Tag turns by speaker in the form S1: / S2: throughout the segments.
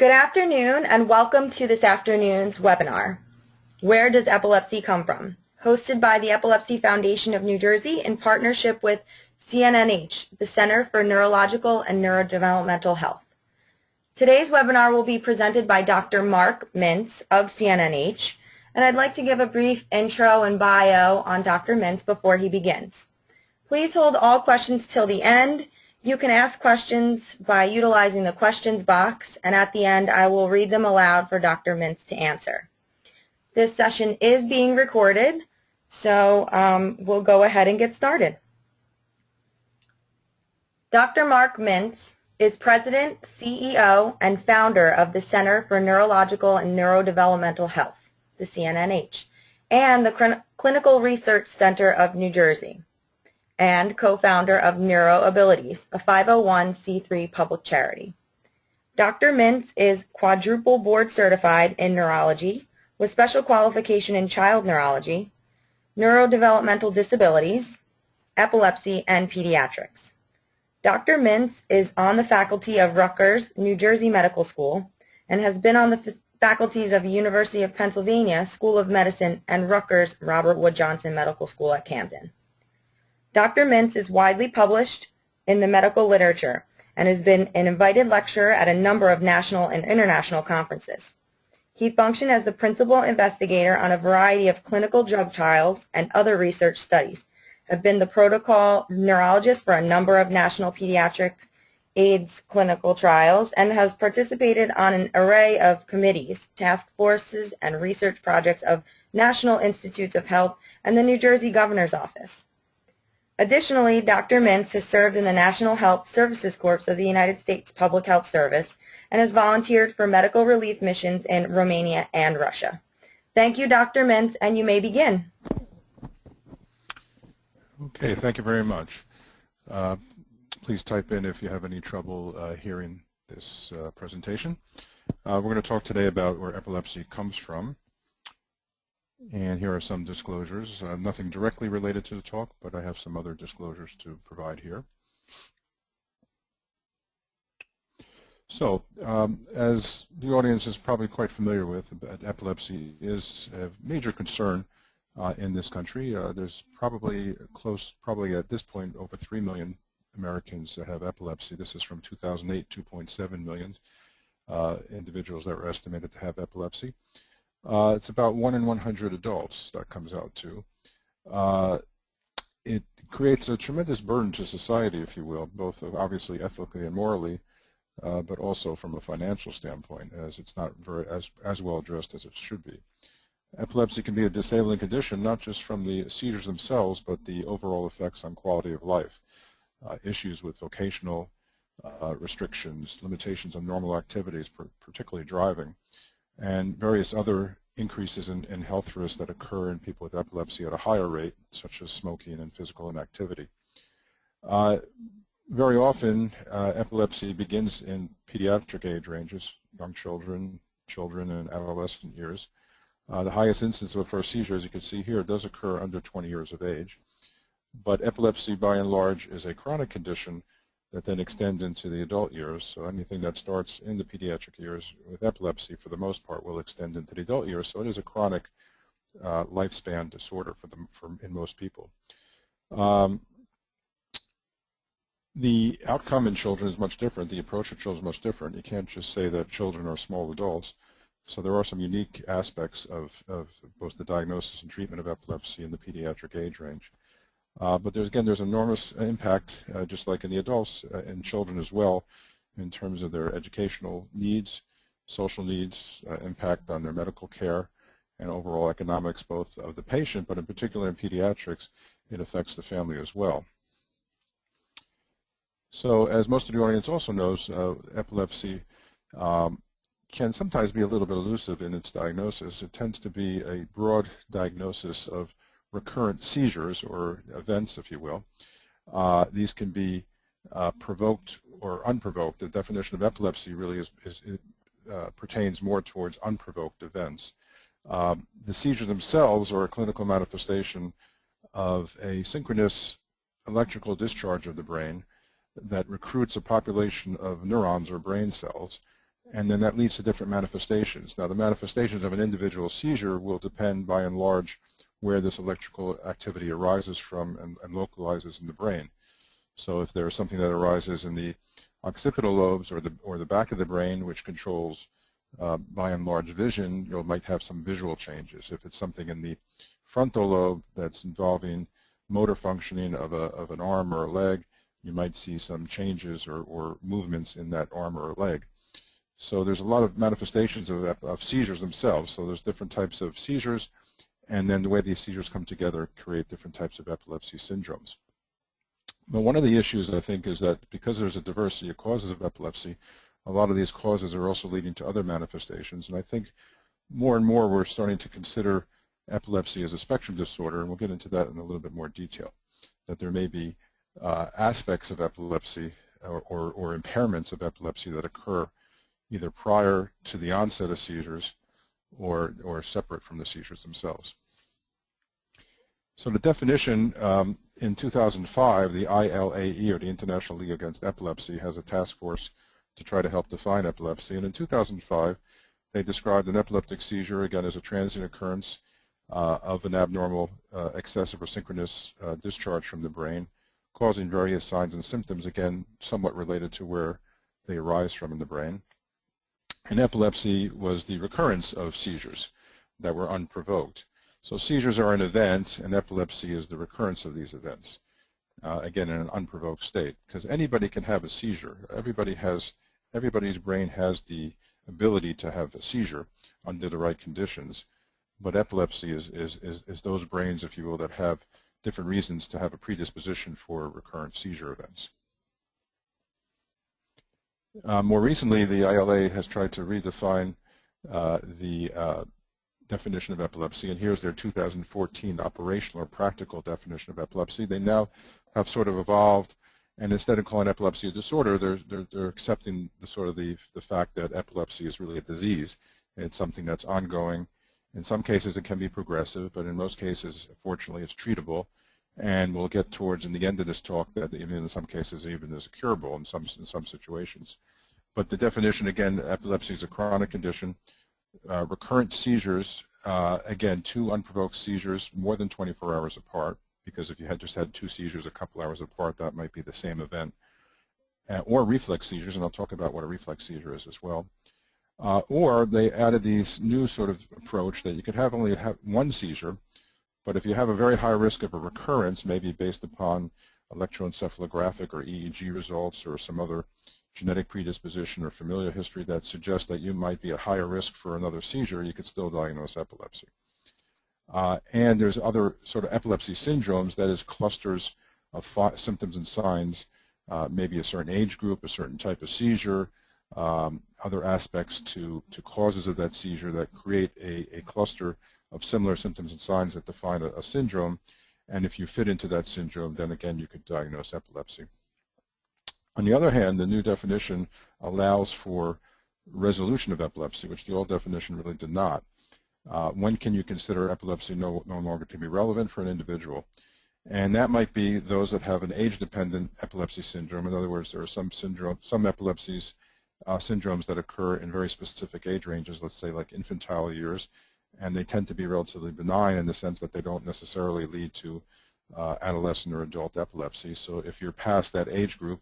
S1: Good afternoon and welcome to this afternoon's webinar, Where Does Epilepsy Come From? Hosted by the Epilepsy Foundation of New Jersey in partnership with CNNH, the Center for Neurological and Neurodevelopmental Health. Today's webinar will be presented by Dr. Mark Mintz of CNNH, and I'd like to give a brief intro and bio on Dr. Mintz before he begins. Please hold all questions till the end. You can ask questions by utilizing the questions box, and at the end I will read them aloud for Dr. Mintz to answer. This session is being recorded, so we'll go ahead and get started. Dr. Mark Mintz is President, CEO, and founder of the Center for Neurological and Neurodevelopmental Health, the CNNH, and the Clinical Research Center of New Jersey, and co-founder of NeuroAbilities, a 501c3 public charity. Dr. Mintz is quadruple board certified in neurology with special qualification in child neurology, neurodevelopmental disabilities, epilepsy, and pediatrics. Dr. Mintz is on the faculty of Rutgers, New Jersey Medical School and has been on the faculties of University of Pennsylvania School of Medicine and Rutgers Robert Wood Johnson Medical School at Camden. Dr. Mintz is widely published in the medical literature and has been an invited lecturer at a number of national and international conferences. He functioned as the principal investigator on a variety of clinical drug trials and other research studies, have been the protocol neurologist for a number of national pediatric AIDS clinical trials, and has participated on an array of committees, task forces, and research projects of National Institutes of Health and the New Jersey Governor's Office. Additionally, Dr. Mintz has served in the National Health Services Corps of the United States Public Health Service and has volunteered for medical relief missions in Romania and Russia. Thank you, Dr. Mintz, and you may begin.
S2: Okay, thank you very much. Please type in if you have any trouble hearing this presentation. We're going to talk today about where epilepsy comes from. And here are some disclosures. Nothing directly related to the talk, but I have some other disclosures to provide here. So, as the audience is probably quite familiar with, epilepsy is a major concern in this country. There's probably at this point, over 3 million Americans that have epilepsy. This is from 2008, 2.7 million individuals that were estimated to have epilepsy. It's about 1 in 100 adults that comes out to. It creates a tremendous burden to society, if you will, both obviously ethically and morally, but also from a financial standpoint, as it's not as well addressed as it should be. Epilepsy can be a disabling condition, not just from the seizures themselves, but the overall effects on quality of life. Issues with vocational restrictions, limitations on normal activities, particularly driving, and various other increases in health risks that occur in people with epilepsy at a higher rate, such as smoking and physical inactivity. Very often, epilepsy begins in pediatric age ranges, young children and adolescent years. The highest incidence of a first seizure, as you can see here, does occur under 20 years of age. But epilepsy, by and large, is a chronic condition that then extend into the adult years. So anything that starts in the pediatric years with epilepsy, for the most part, will extend into the adult years. So it is a chronic lifespan disorder in most people. The outcome in children is much different. The approach of children is much different. You can't just say that children are small adults. So there are some unique aspects of both the diagnosis and treatment of epilepsy in the pediatric age range. But there's enormous impact, just like in the adults, in children as well, in terms of their educational needs, social needs, impact on their medical care, and overall economics, both of the patient, but in particular in pediatrics, it affects the family as well. So as most of the audience also knows, epilepsy can sometimes be a little bit elusive in its diagnosis. It tends to be a broad diagnosis of recurrent seizures or events, if you will. These can be provoked or unprovoked. The definition of epilepsy really pertains more towards unprovoked events. The seizures themselves are a clinical manifestation of a synchronous electrical discharge of the brain that recruits a population of neurons or brain cells and then that leads to different manifestations. Now, the manifestations of an individual seizure will depend by and large where this electrical activity arises from and localizes in the brain. So if there's something that arises in the occipital lobes or the back of the brain, which controls by and large vision, you might have some visual changes. If it's something in the frontal lobe that's involving motor functioning of an arm or a leg, you might see some changes or movements in that arm or leg. So there's a lot of manifestations of seizures themselves. So there's different types of seizures, and then the way these seizures come together create different types of epilepsy syndromes. But one of the issues, I think, is that because there's a diversity of causes of epilepsy, a lot of these causes are also leading to other manifestations. And I think more and more we're starting to consider epilepsy as a spectrum disorder, and we'll get into that in a little bit more detail, that there may be aspects of epilepsy or impairments of epilepsy that occur either prior to the onset of seizures or separate from the seizures themselves. So the definition, in 2005, the ILA, or the International League Against Epilepsy, has a task force to try to help define epilepsy. And in 2005, they described an epileptic seizure, again, as a transient occurrence of an abnormal, excessive or synchronous discharge from the brain, causing various signs and symptoms, again, somewhat related to where they arise from in the brain. And epilepsy was the recurrence of seizures that were unprovoked. So seizures are an event, and epilepsy is the recurrence of these events, again, in an unprovoked state. Because anybody can have a seizure. Everybody's brain has the ability to have a seizure under the right conditions. But epilepsy is those brains, if you will, that have different reasons to have a predisposition for recurrent seizure events. More recently, the ILA has tried to redefine the definition of epilepsy, and here's their 2014 operational or practical definition of epilepsy. They now have sort of evolved, and instead of calling epilepsy a disorder, they're accepting the fact that epilepsy is really a disease. It's something that's ongoing. In some cases, it can be progressive, but in most cases, fortunately, it's treatable. And we'll get towards, in the end of this talk, that even in some cases, even is curable in some situations. But the definition, again, epilepsy is a chronic condition. Recurrent seizures, again, 2 unprovoked seizures more than 24 hours apart, because if you had just had 2 seizures a couple hours apart, that might be the same event. Or reflex seizures, and I'll talk about what a reflex seizure is as well. Or they added these new sort of approach that you could only have 1 seizure, but if you have a very high risk of a recurrence, maybe based upon electroencephalographic or EEG results or some other genetic predisposition or familial history that suggests that you might be at higher risk for another seizure, you could still diagnose epilepsy. And there's other sort of epilepsy syndromes, that is clusters of symptoms and signs, maybe a certain age group, a certain type of seizure, other aspects to causes of that seizure that create a cluster of similar symptoms and signs that define a syndrome. And if you fit into that syndrome, then again you could diagnose epilepsy. On the other hand, the new definition allows for resolution of epilepsy, which the old definition really did not. When can you consider epilepsy no longer to be relevant for an individual? And that might be those that have an age-dependent epilepsy syndrome. In other words, there are some epilepsies, syndromes that occur in very specific age ranges, let's say like infantile years, and they tend to be relatively benign in the sense that they don't necessarily lead to adolescent or adult epilepsy. So if you're past that age group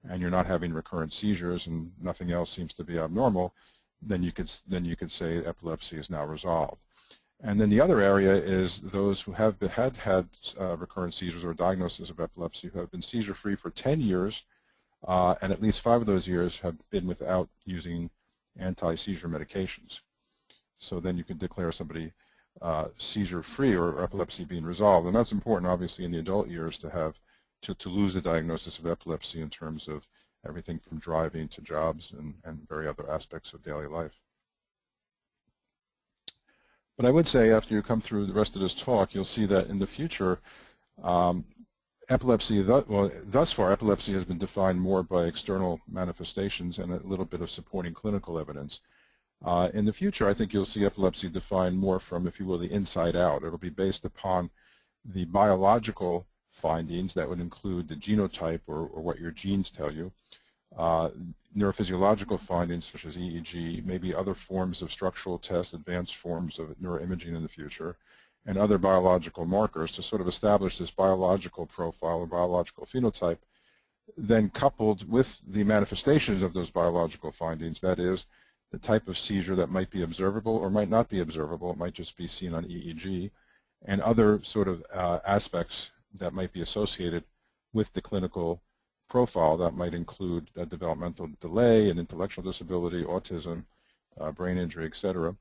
S2: and you're not having recurrent seizures and nothing else seems to be abnormal, then you could say epilepsy is now resolved. And then the other area is those who have had recurrent seizures or diagnosis of epilepsy who have been seizure-free for 10 years, and at least 5 of those years have been without using anti-seizure medications. So then you can declare somebody seizure-free or epilepsy being resolved. And that's important, obviously, in the adult years to lose the diagnosis of epilepsy in terms of everything from driving to jobs and very other aspects of daily life. But I would say after you come through the rest of this talk, you'll see that in the future, epilepsy, thus far, epilepsy has been defined more by external manifestations and a little bit of supporting clinical evidence. In the future, I think you'll see epilepsy defined more from, if you will, the inside out. It'll be based upon the biological findings that would include the genotype or what your genes tell you, neurophysiological findings such as EEG, maybe other forms of structural tests, advanced forms of neuroimaging in the future, and other biological markers to sort of establish this biological profile or biological phenotype, then coupled with the manifestations of those biological findings, that is, the type of seizure that might be observable or might not be observable, it might just be seen on EEG, and other sort of aspects that might be associated with the clinical profile that might include a developmental delay, an intellectual disability, autism, brain injury, etc.,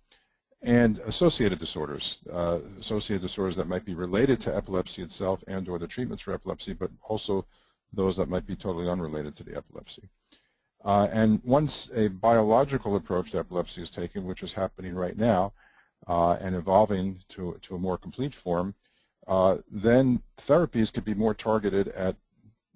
S2: and associated disorders that might be related to epilepsy itself and or the treatments for epilepsy, but also those that might be totally unrelated to the epilepsy. And once a biological approach to epilepsy is taken, which is happening right now, and evolving to a more complete form, then therapies could be more targeted at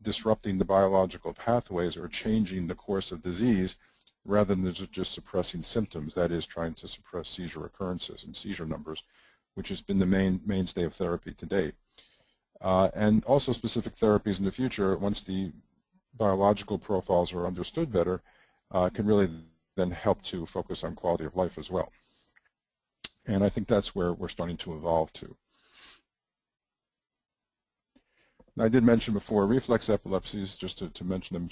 S2: disrupting the biological pathways or changing the course of disease rather than just suppressing symptoms, that is, trying to suppress seizure occurrences and seizure numbers, which has been the mainstay of therapy to date. And also specific therapies in the future, once the biological profiles are understood better, can really then help to focus on quality of life as well. And I think that's where we're starting to evolve to. Now, I did mention before reflex epilepsies, just to mention them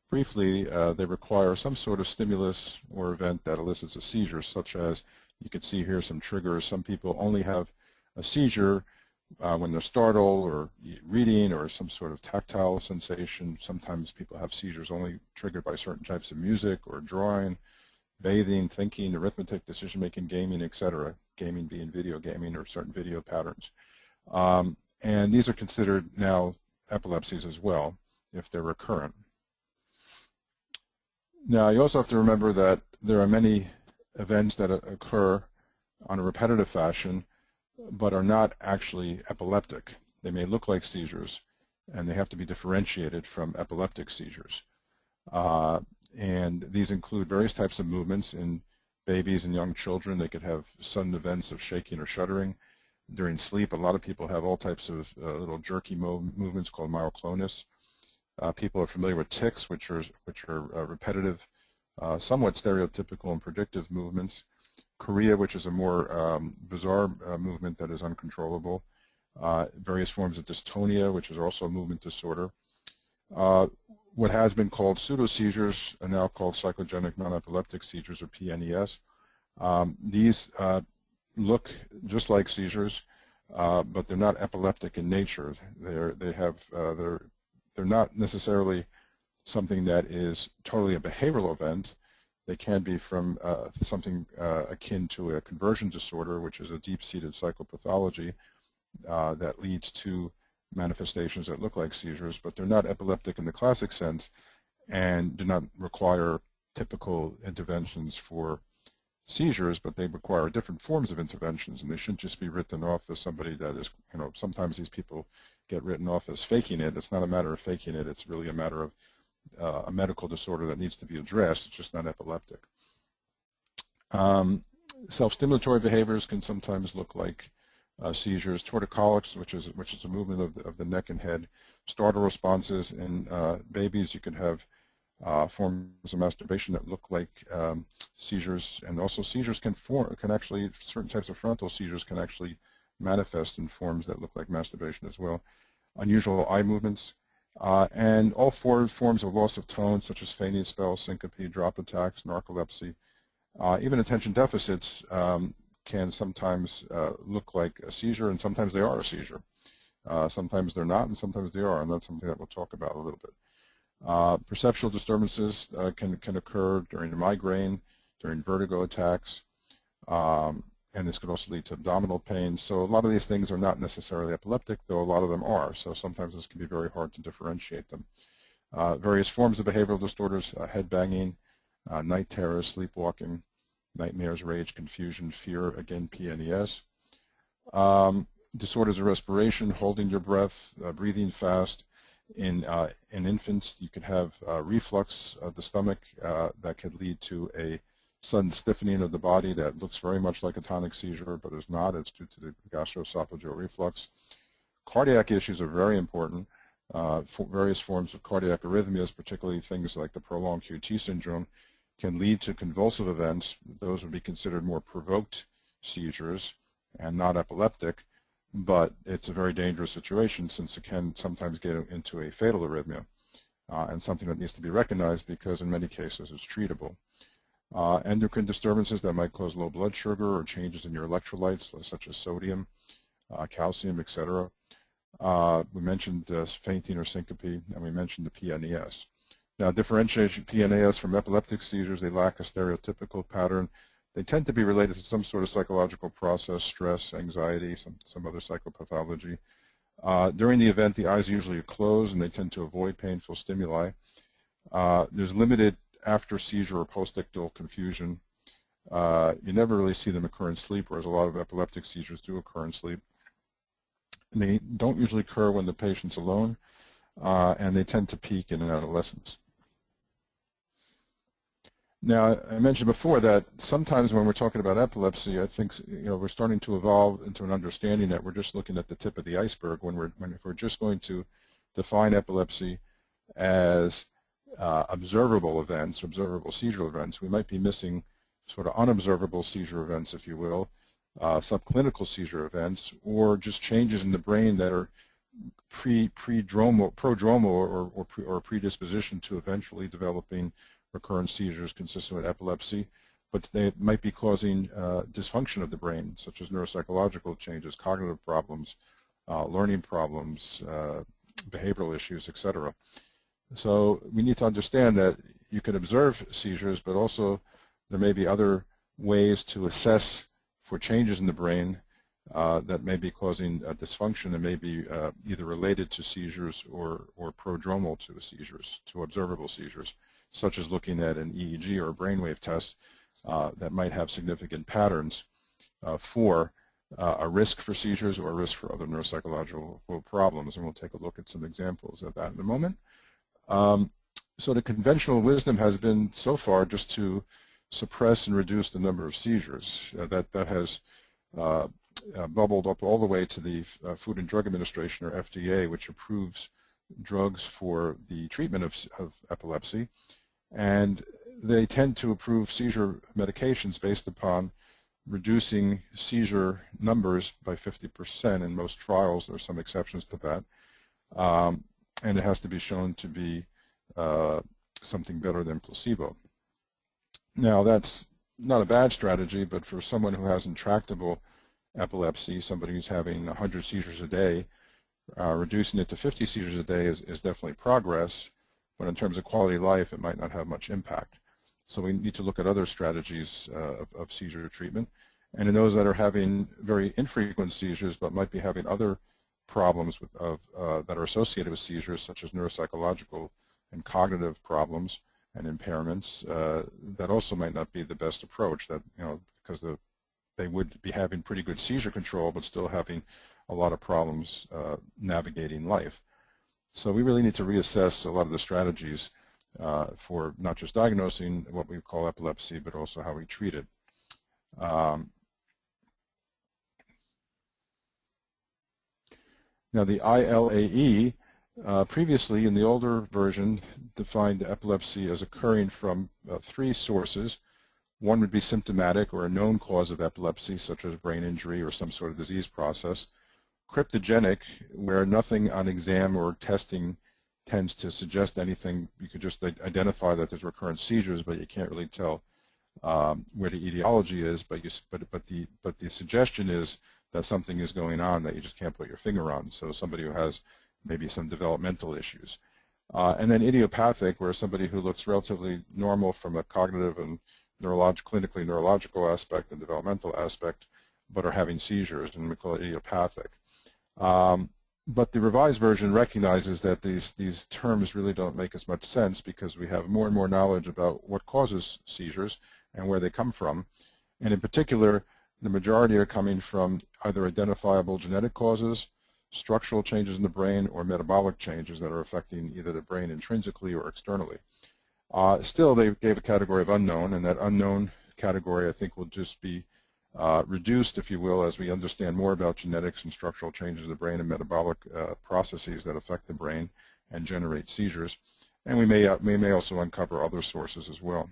S2: briefly, they require some sort of stimulus or event that elicits a seizure, such as you can see here some triggers. Some people only have a seizure when they're startled or reading or some sort of tactile sensation. Sometimes people have seizures only triggered by certain types of music or drawing, bathing, thinking, arithmetic, decision-making, gaming, etc. Gaming being video gaming or certain video patterns. And these are considered now epilepsies as well if they're recurrent. Now, you also have to remember that there are many events that occur on a repetitive fashion but are not actually epileptic. They may look like seizures, and they have to be differentiated from epileptic seizures. And these include various types of movements in babies and young children. They could have sudden events of shaking or shuddering. During sleep, a lot of people have all types of little jerky movements called myoclonus. People are familiar with tics, which are repetitive, somewhat stereotypical and predictive movements. Chorea, which is a more bizarre movement that is uncontrollable. Various forms of dystonia, which is also a movement disorder. What has been called pseudo-seizures are now called psychogenic non-epileptic seizures, or PNES. These look just like seizures, but they're not epileptic in nature. They're not necessarily something that is totally a behavioral event. They can be from something akin to a conversion disorder, which is a deep-seated psychopathology that leads to manifestations that look like seizures, but they're not epileptic in the classic sense and do not require typical interventions for seizures, but they require different forms of interventions, and they shouldn't just be written off as somebody that is, sometimes these people get written off as faking it. It's not a matter of faking it. It's really a matter of a medical disorder that needs to be addressed. It's just not epileptic. Self-stimulatory behaviors can sometimes look like seizures. Torticollis, which is a movement of the neck and head. Startle responses in babies. You can have forms of masturbation that look like seizures, and also seizures can actually, certain types of frontal seizures can actually manifest in forms that look like masturbation as well. Unusual eye movements, and all four forms of loss of tone, such as fainting spells, syncope, drop attacks, narcolepsy. Even attention deficits can sometimes look like a seizure, and sometimes they are a seizure. Sometimes they're not, and sometimes they are, and that's something that we'll talk about a little bit. Perceptual disturbances can occur during a migraine, during vertigo attacks, and this could also lead to abdominal pain. So a lot of these things are not necessarily epileptic, though a lot of them are. So sometimes this can be very hard to differentiate them. Various forms of behavioral disorders, head banging, night terrors, sleepwalking, nightmares, rage, confusion, fear, again, PNES. Disorders of respiration, holding your breath, breathing fast. In infants, you can have reflux of the stomach that could lead to a sudden stiffening of the body that looks very much like a tonic seizure, but is not. It's due to the gastroesophageal reflux. Cardiac issues are very important. Various forms of cardiac arrhythmias, particularly things like the prolonged QT syndrome, can lead to convulsive events. Those would be considered more provoked seizures and not epileptic, but it's a very dangerous situation since it can sometimes get into a fatal arrhythmia, and something that needs to be recognized because in many cases it's treatable. Endocrine disturbances that might cause low blood sugar or changes in your electrolytes, such as sodium, calcium, etc. We mentioned fainting or syncope, and we mentioned the PNES. Now, differentiation PNES from epileptic seizures, they lack a stereotypical pattern. They tend to be related to some sort of psychological process, stress, anxiety, some other psychopathology. During the event, the eyes usually are closed, and they tend to avoid painful stimuli. There's limited after-seizure or post-ictal confusion. You never really see them occur in sleep, whereas a lot of epileptic seizures do occur in sleep. And they don't usually occur when the patient's alone, and they tend to peak in adolescence. Now, I mentioned before that sometimes when we're talking about epilepsy, I think we're starting to evolve into an understanding that we're just looking at the tip of the iceberg if we're just going to define epilepsy as observable events, observable seizure events. We might be missing sort of unobservable seizure events, if you will, subclinical seizure events, or just changes in the brain that are prodromal or predisposition to eventually developing recurrent seizures consistent with epilepsy, but they might be causing dysfunction of the brain, such as neuropsychological changes, cognitive problems, learning problems, behavioral issues, etc. So we need to understand that you can observe seizures, but also there may be other ways to assess for changes in the brain that may be causing dysfunction and may be either related to seizures or prodromal to seizures, to observable seizures, such as looking at an EEG or a brainwave test that might have significant patterns for a risk for seizures or a risk for other neuropsychological problems. And we'll take a look at some examples of that in a moment. So the conventional wisdom has been so far just to suppress and reduce the number of seizures. That has bubbled up all the way to the Food and Drug Administration, or FDA, which approves drugs for the treatment of epilepsy. And they tend to approve seizure medications based upon reducing seizure numbers by 50% in most trials. There are some exceptions to that. And it has to be shown to be something better than placebo. Now, that's not a bad strategy, but for someone who has intractable epilepsy, somebody who's having 100 seizures a day, reducing it to 50 seizures a day is definitely progress, but in terms of quality of life, it might not have much impact. So we need to look at other strategies of seizure treatment. And in those that are having very infrequent seizures, but might be having other problems that are associated with seizures, such as neuropsychological and cognitive problems and impairments, that also might not be the best approach. That because they would be having pretty good seizure control, but still having a lot of problems navigating life. So we really need to reassess a lot of the strategies for not just diagnosing what we call epilepsy, but also how we treat it. Now, the ILAE previously in the older version defined epilepsy as occurring from 3 sources. One would be symptomatic or a known cause of epilepsy, such as brain injury or some sort of disease process. Cryptogenic, where nothing on exam or testing tends to suggest anything. You could just identify that there's recurrent seizures, but you can't really tell where the etiology is. But the suggestion is that something is going on that you just can't put your finger on. So somebody who has maybe some developmental issues. And then idiopathic, where somebody who looks relatively normal from a cognitive and clinically neurological aspect and developmental aspect, but are having seizures, and we call it idiopathic. But the revised version recognizes that these terms really don't make as much sense because we have more and more knowledge about what causes seizures and where they come from. And in particular, the majority are coming from either identifiable genetic causes, structural changes in the brain, or metabolic changes that are affecting either the brain intrinsically or externally. Still, they gave a category of unknown, and that unknown category, I think, will just be reduced, if you will, as we understand more about genetics and structural changes in the brain and metabolic processes that affect the brain and generate seizures. And we may also uncover other sources as well.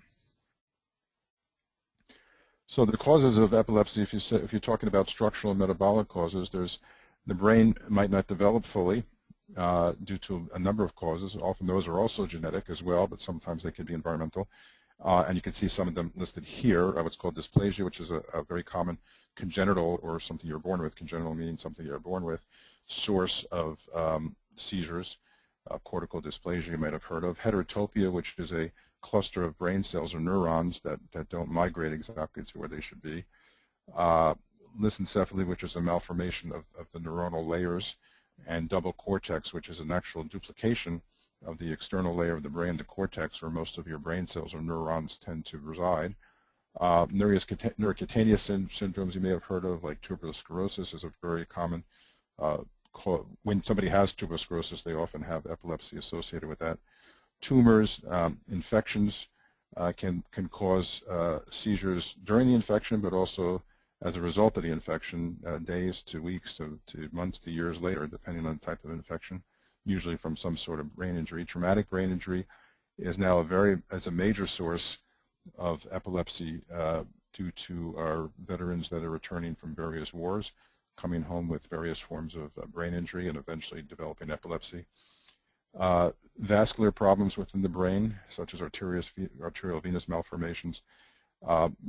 S2: So the causes of epilepsy, if you're talking about structural and metabolic causes, the brain might not develop fully due to a number of causes. Often those are also genetic as well, but sometimes they can be environmental. And you can see some of them listed here, what's called dysplasia, which is a very common congenital or something you're born with, congenital meaning something you're born with, source of seizures. Cortical dysplasia you might have heard of. Heterotopia, which is a cluster of brain cells or neurons that don't migrate exactly to where they should be. Lissencephaly, which is a malformation of the neuronal layers. And double cortex, which is an actual duplication of the external layer of the brain, the cortex, where most of your brain cells or neurons tend to reside. Neurocutaneous syndromes you may have heard of, like tuberous sclerosis, is a very common. When somebody has tuberous sclerosis, they often have epilepsy associated with that. Tumors, infections can cause seizures during the infection, but also as a result of the infection, days to weeks to months to years later, depending on the type of infection, usually from some sort of brain injury. Traumatic brain injury is now a major source of epilepsy due to our veterans that are returning from various wars, coming home with various forms of brain injury and eventually developing epilepsy. Vascular problems within the brain, such as arterial venous malformations.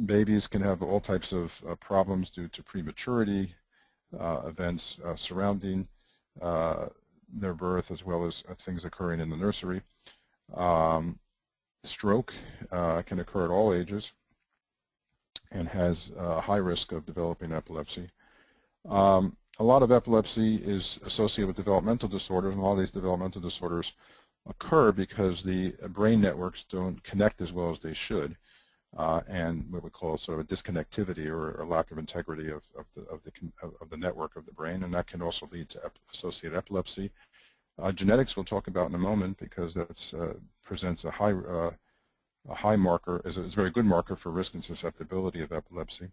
S2: Babies can have all types of problems due to prematurity events surrounding their birth, as well as things occurring in the nursery. Stroke can occur at all ages and has a high risk of developing epilepsy. A lot of epilepsy is associated with developmental disorders, and a lot of these developmental disorders occur because the brain networks don't connect as well as they should, and what we call sort of a disconnectivity or a lack of integrity of the network of the brain, and that can also lead to associated epilepsy. Genetics we'll talk about in a moment, because that presents a high marker, is a very good marker for risk and susceptibility of epilepsy.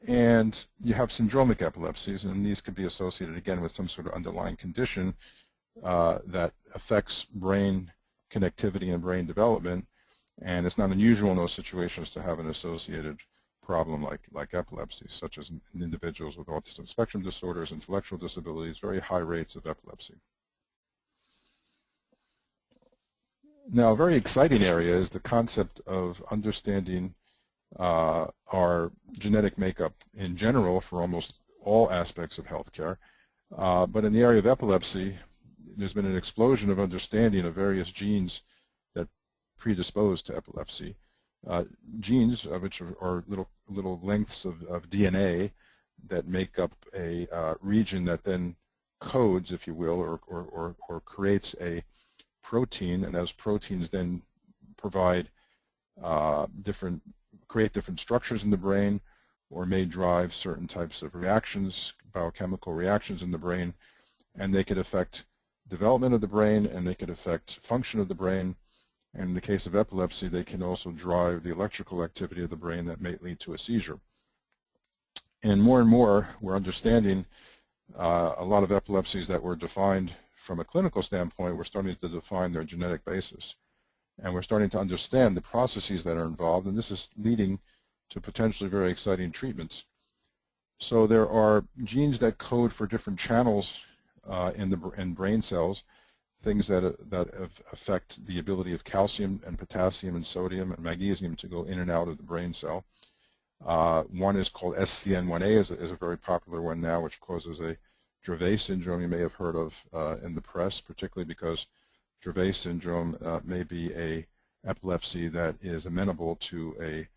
S2: And you have syndromic epilepsies, and these could be associated again with some sort of underlying condition that affects brain connectivity and brain development. And it's not unusual in those situations to have an associated problem like epilepsy, such as in individuals with autism spectrum disorders, intellectual disabilities, very high rates of epilepsy. Now, a very exciting area is the concept of understanding our genetic makeup in general for almost all aspects of healthcare. But in the area of epilepsy, there's been an explosion of understanding of various genes that predispose to epilepsy. Genes, which are little lengths of DNA that make up a region that then codes, if you will, or creates a protein, and those proteins then provide create different structures in the brain, or may drive certain types of reactions, biochemical reactions in the brain, and they could affect development of the brain, and they could affect function of the brain. And in the case of epilepsy, they can also drive the electrical activity of the brain that may lead to a seizure. And more, we're understanding a lot of epilepsies that were defined from a clinical standpoint, we're starting to define their genetic basis. And we're starting to understand the processes that are involved, and this is leading to potentially very exciting treatments. So there are genes that code for different channels in brain cells, things that affect the ability of calcium and potassium and sodium and magnesium to go in and out of the brain cell. One is called SCN1A, is a very popular one now, which causes a Dravet syndrome you may have heard of in the press, particularly because Dravet syndrome may be a epilepsy that is amenable to a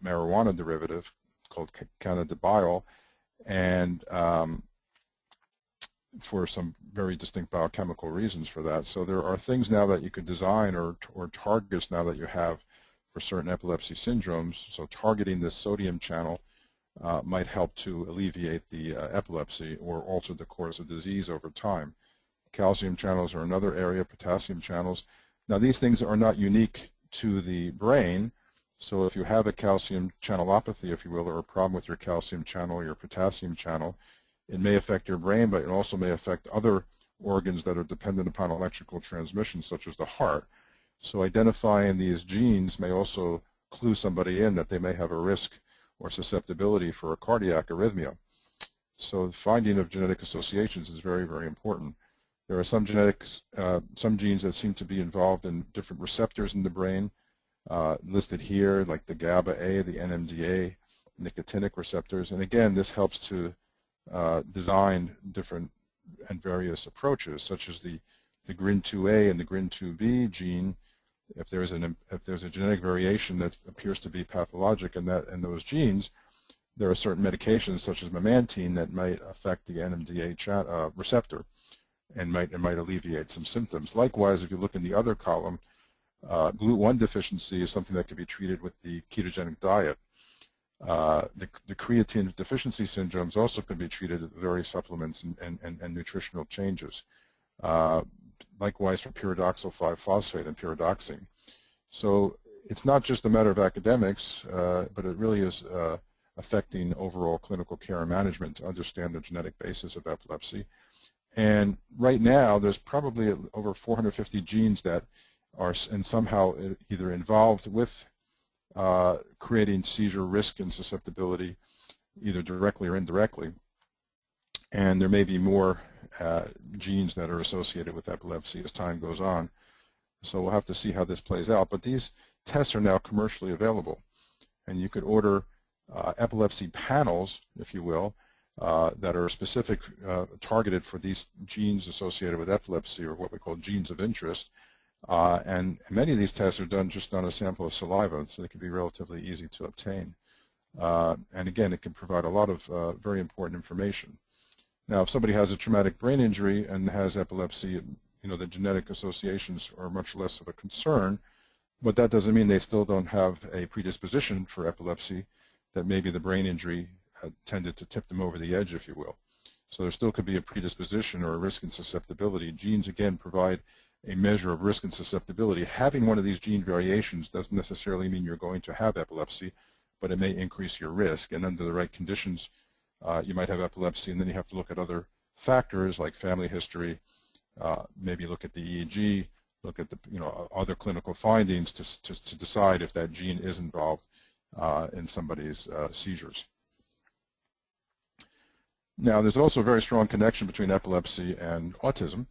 S2: marijuana derivative called cannabidiol, and for some very distinct biochemical reasons for that. So there are things now that you could design or targets now that you have for certain epilepsy syndromes. So targeting this sodium channel might help to alleviate the epilepsy or alter the course of disease over time. Calcium channels are another area, potassium channels. Now these things are not unique to the brain. So if you have a calcium channelopathy, if you will, or a problem with your calcium channel or your potassium channel, it may affect your brain, but it also may affect other organs that are dependent upon electrical transmission, such as the heart. So identifying these genes may also clue somebody in that they may have a risk or susceptibility for a cardiac arrhythmia. So the finding of genetic associations is very, very important. There are some genetics, some genes that seem to be involved in different receptors in the brain, listed here, like the GABA-A, the NMDA, nicotinic receptors. And again, this helps to design different and various approaches, such as the GRIN2A and the GRIN2B gene. If there's a genetic variation that appears to be pathologic in those genes, there are certain medications such as memantine that might affect the NMDA receptor and might alleviate some symptoms. Likewise, if you look in the other column, GLUT1 deficiency is something that can be treated with the ketogenic diet. The creatine deficiency syndromes also can be treated with various supplements and nutritional changes. Likewise for pyridoxal 5-phosphate and pyridoxine. So it's not just a matter of academics, but it really is affecting overall clinical care and management to understand the genetic basis of epilepsy. And right now, there's probably over 450 genes that are somehow either involved with creating seizure risk and susceptibility, either directly or indirectly. And there may be more genes that are associated with epilepsy as time goes on. So we'll have to see how this plays out. But these tests are now commercially available. And you could order epilepsy panels, if you will, that are specific, targeted for these genes associated with epilepsy, or what we call genes of interest. And many of these tests are done just on a sample of saliva, so they can be relatively easy to obtain. And again, it can provide a lot of very important information. Now, if somebody has a traumatic brain injury and has epilepsy, the genetic associations are much less of a concern, but that doesn't mean they still don't have a predisposition for epilepsy, that maybe the brain injury tended to tip them over the edge, if you will. So there still could be a predisposition or a risk and susceptibility. Genes, again, provide a measure of risk and susceptibility. Having one of these gene variations doesn't necessarily mean you're going to have epilepsy, but it may increase your risk. And under the right conditions, you might have epilepsy, and then you have to look at other factors like family history, maybe look at the EEG, look at the other clinical findings to decide if that gene is involved in somebody's seizures. Now, there's also a very strong connection between epilepsy and autism.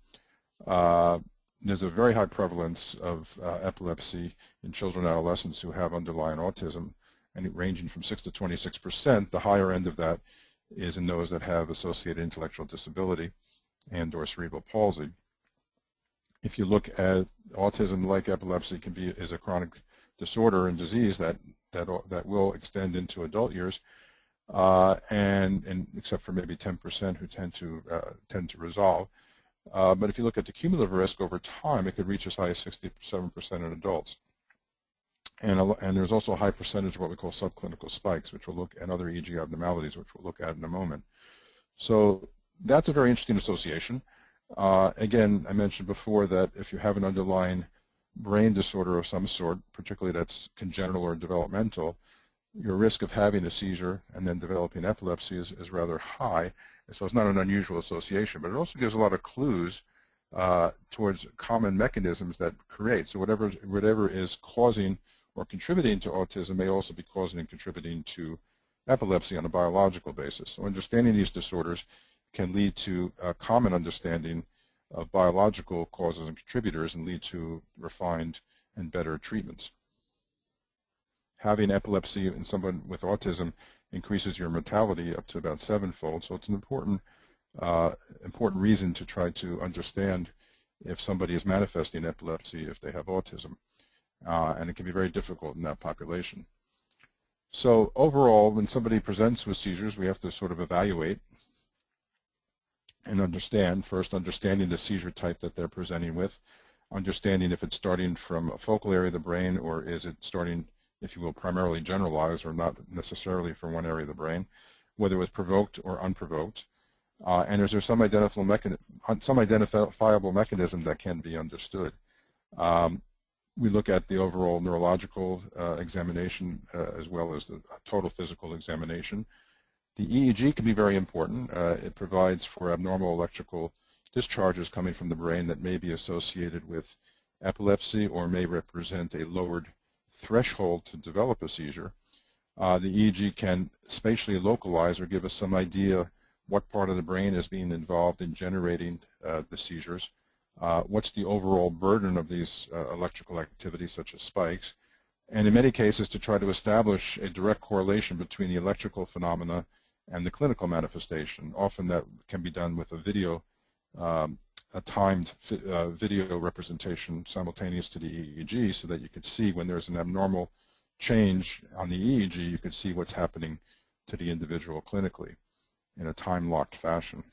S2: There's a very high prevalence of epilepsy in children and adolescents who have underlying autism, and ranging from 6 to 26%. The higher end of that is in those that have associated intellectual disability and/or cerebral palsy. If you look at autism, like epilepsy, is a chronic disorder and disease that will extend into adult years, and except for maybe 10% who tend to resolve. But if you look at the cumulative risk over time, it could reach as high as 67% in adults. And there's also a high percentage of what we call subclinical spikes, which we'll look at, and other EEG abnormalities, which we'll look at in a moment. So that's a very interesting association. Again, I mentioned before that if you have an underlying brain disorder of some sort, particularly that's congenital or developmental, your risk of having a seizure and then developing epilepsy is rather high. So it's not an unusual association, but it also gives a lot of clues towards common mechanisms that create. So whatever is causing or contributing to autism may also be causing and contributing to epilepsy on a biological basis. So understanding these disorders can lead to a common understanding of biological causes and contributors and lead to refined and better treatments. Having epilepsy in someone with autism increases your mortality up to about 7-fold, so it's an important reason to try to understand if somebody is manifesting epilepsy if they have autism, and it can be very difficult in that population. So overall, when somebody presents with seizures, we have to sort of evaluate and understand, first understanding the seizure type that they're presenting with, understanding if it's starting from a focal area of the brain or is it starting, if you will, primarily generalized or not necessarily from one area of the brain, whether it was provoked or unprovoked, and is there some identifiable mechanism that can be understood. We look at the overall neurological examination as well as the total physical examination. The EEG can be very important. It provides for abnormal electrical discharges coming from the brain that may be associated with epilepsy or may represent a lowered threshold to develop a seizure. The EEG can spatially localize or give us some idea what part of the brain is being involved in generating the seizures. What's the overall burden of these electrical activities such as spikes, and in many cases to try to establish a direct correlation between the electrical phenomena and the clinical manifestation. Often that can be done with a video, a timed video representation simultaneous to the EEG, so that you could see when there's an abnormal change on the EEG, you could see what's happening to the individual clinically in a time-locked fashion.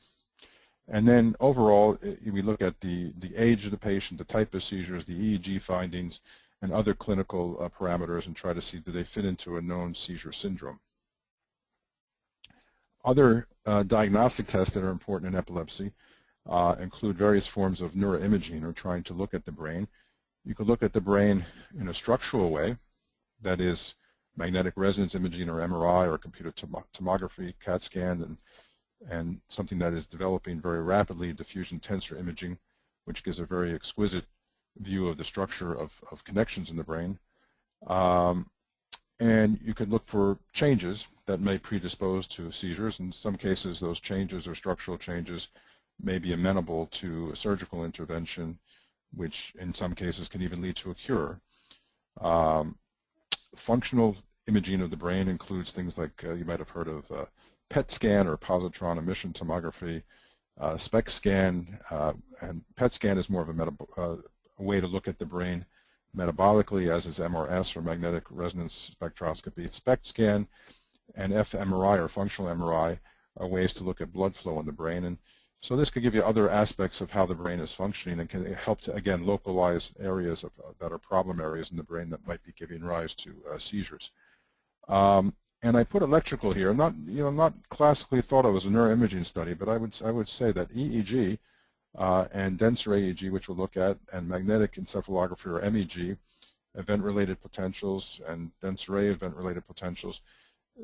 S2: And then overall, we look at the age of the patient, the type of seizures, the EEG findings, and other clinical parameters, and try to see do they fit into a known seizure syndrome. Other diagnostic tests that are important in epilepsy include various forms of neuroimaging, or trying to look at the brain. You could look at the brain in a structural way, that is magnetic resonance imaging or MRI or computer tomography, CAT scan, and something that is developing very rapidly, diffusion tensor imaging, which gives a very exquisite view of the structure of connections in the brain. And you could look for changes that may predispose to seizures. In some cases, those changes or structural changes may be amenable to a surgical intervention, which in some cases can even lead to a cure. Functional imaging of the brain includes things like you might have heard of PET scan or positron emission tomography, SPECT scan, and PET scan is more of a way to look at the brain metabolically, as is MRS or magnetic resonance spectroscopy. SPECT scan and fMRI or functional MRI are ways to look at blood flow in the brain. And so this could give you other aspects of how the brain is functioning and can help to, again, localize areas that are problem areas in the brain that might be giving rise to seizures. And I put electrical here, not classically thought of as a neuroimaging study, but I would say that EEG and denser AEG, which we'll look at, and magnetic encephalography or MEG, event-related potentials, and denser A event-related potentials,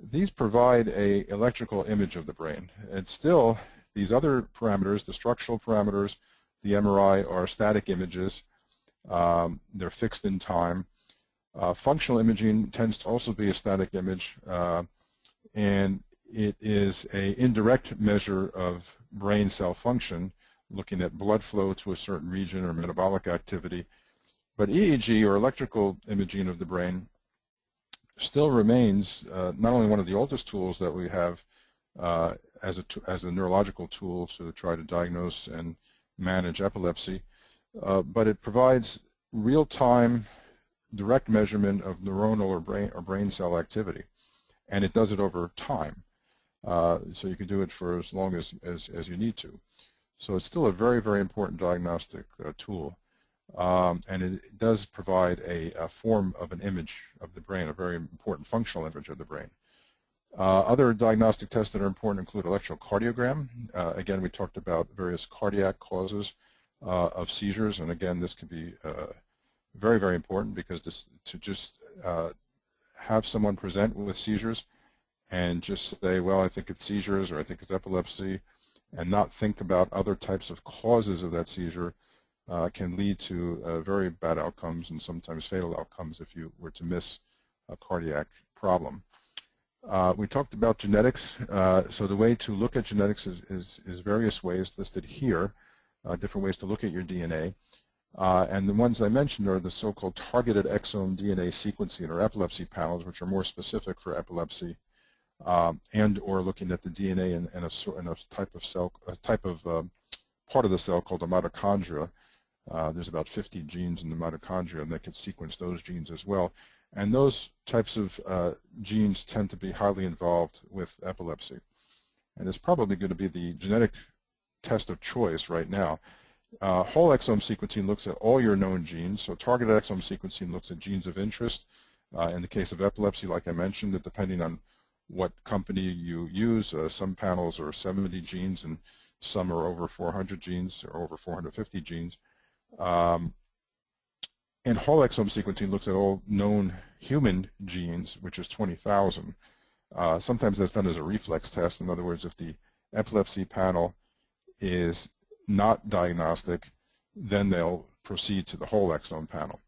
S2: these provide a electrical image of the brain. And still, these other parameters, the structural parameters, the MRI, are static images. They're fixed in time. Functional imaging tends to also be a static image, and it is an indirect measure of brain cell function, looking at blood flow to a certain region or metabolic activity. But EEG, or electrical imaging of the brain, still remains not only one of the oldest tools that we have as a neurological tool to try to diagnose and manage epilepsy, but it provides real-time direct measurement of neuronal or brain cell activity, and it does it over time. So you can do it for as long as you need to. So it's still a very, very important diagnostic tool, and it does provide a form of an image of the brain, a very important functional image of the brain. Other diagnostic tests that are important include electrocardiogram. Again, we talked about various cardiac causes of seizures, and again, this can be very, very important, because to just have someone present with seizures and just say, well, I think it's seizures or I think it's epilepsy, and not think about other types of causes of that seizure can lead to very bad outcomes and sometimes fatal outcomes if you were to miss a cardiac problem. We talked about genetics. So the way to look at genetics is various ways listed here, different ways to look at your DNA. And the ones I mentioned are the so-called targeted exome DNA sequencing, or epilepsy panels, which are more specific for epilepsy, and or looking at the DNA in a type of cell, part of the cell called the mitochondria. There's about 50 genes in the mitochondria, and they can sequence those genes as well. And those types of genes tend to be highly involved with epilepsy. And it's probably going to be the genetic test of choice right now. Whole exome sequencing looks at all your known genes. So targeted exome sequencing looks at genes of interest. In the case of epilepsy, like I mentioned, that depending on what company you use, some panels are 70 genes and some are over 400 genes or over 450 genes. And whole exome sequencing looks at all known human genes, which is 20,000. Sometimes that's done as a reflex test. In other words, if the epilepsy panel is not diagnostic, then they'll proceed to the whole exome panel.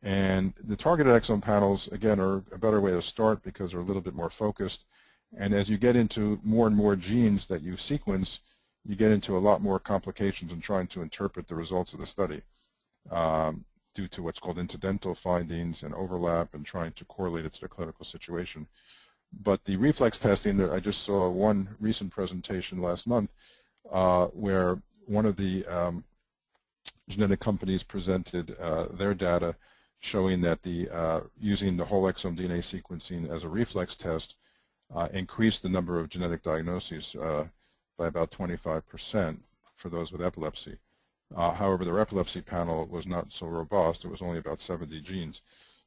S2: And the targeted exome panels, again, are a better way to start because they're a little bit more focused. And as you get into more and more genes that you sequence, you get into a lot more complications in trying to interpret the results of the study due to what's called incidental findings and overlap and trying to correlate it to the clinical situation. But the reflex testing, I just saw one recent presentation last month where one of the genetic companies presented their data showing that using the whole exome DNA sequencing as a reflex test increased the number of genetic diagnoses by about 25% for those with epilepsy. However, their epilepsy panel was not so robust. It was only about 70 genes.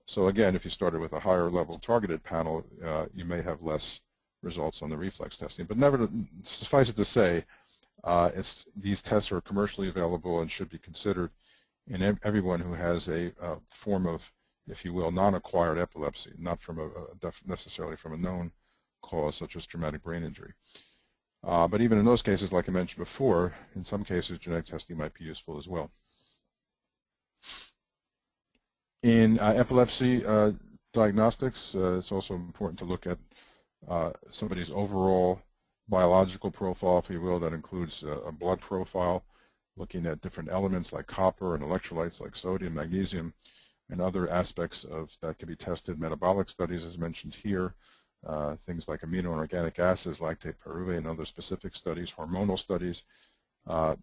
S2: So again, if you started with a higher level targeted panel, you may have less results on the reflex testing. But suffice it to say, these tests are commercially available and should be considered in everyone who has a form of, if you will, non-acquired epilepsy, not from necessarily from a known cause such as traumatic brain injury. But even in those cases, like I mentioned before, in some cases genetic testing might be useful as well. In epilepsy diagnostics, it's also important to look at somebody's overall biological profile, if you will. That includes a blood profile, looking at different elements like copper and electrolytes like sodium, magnesium, and other aspects that can be tested. Metabolic studies, as mentioned here, things like amino and organic acids, lactate, pyruvate, and other specific studies, hormonal studies,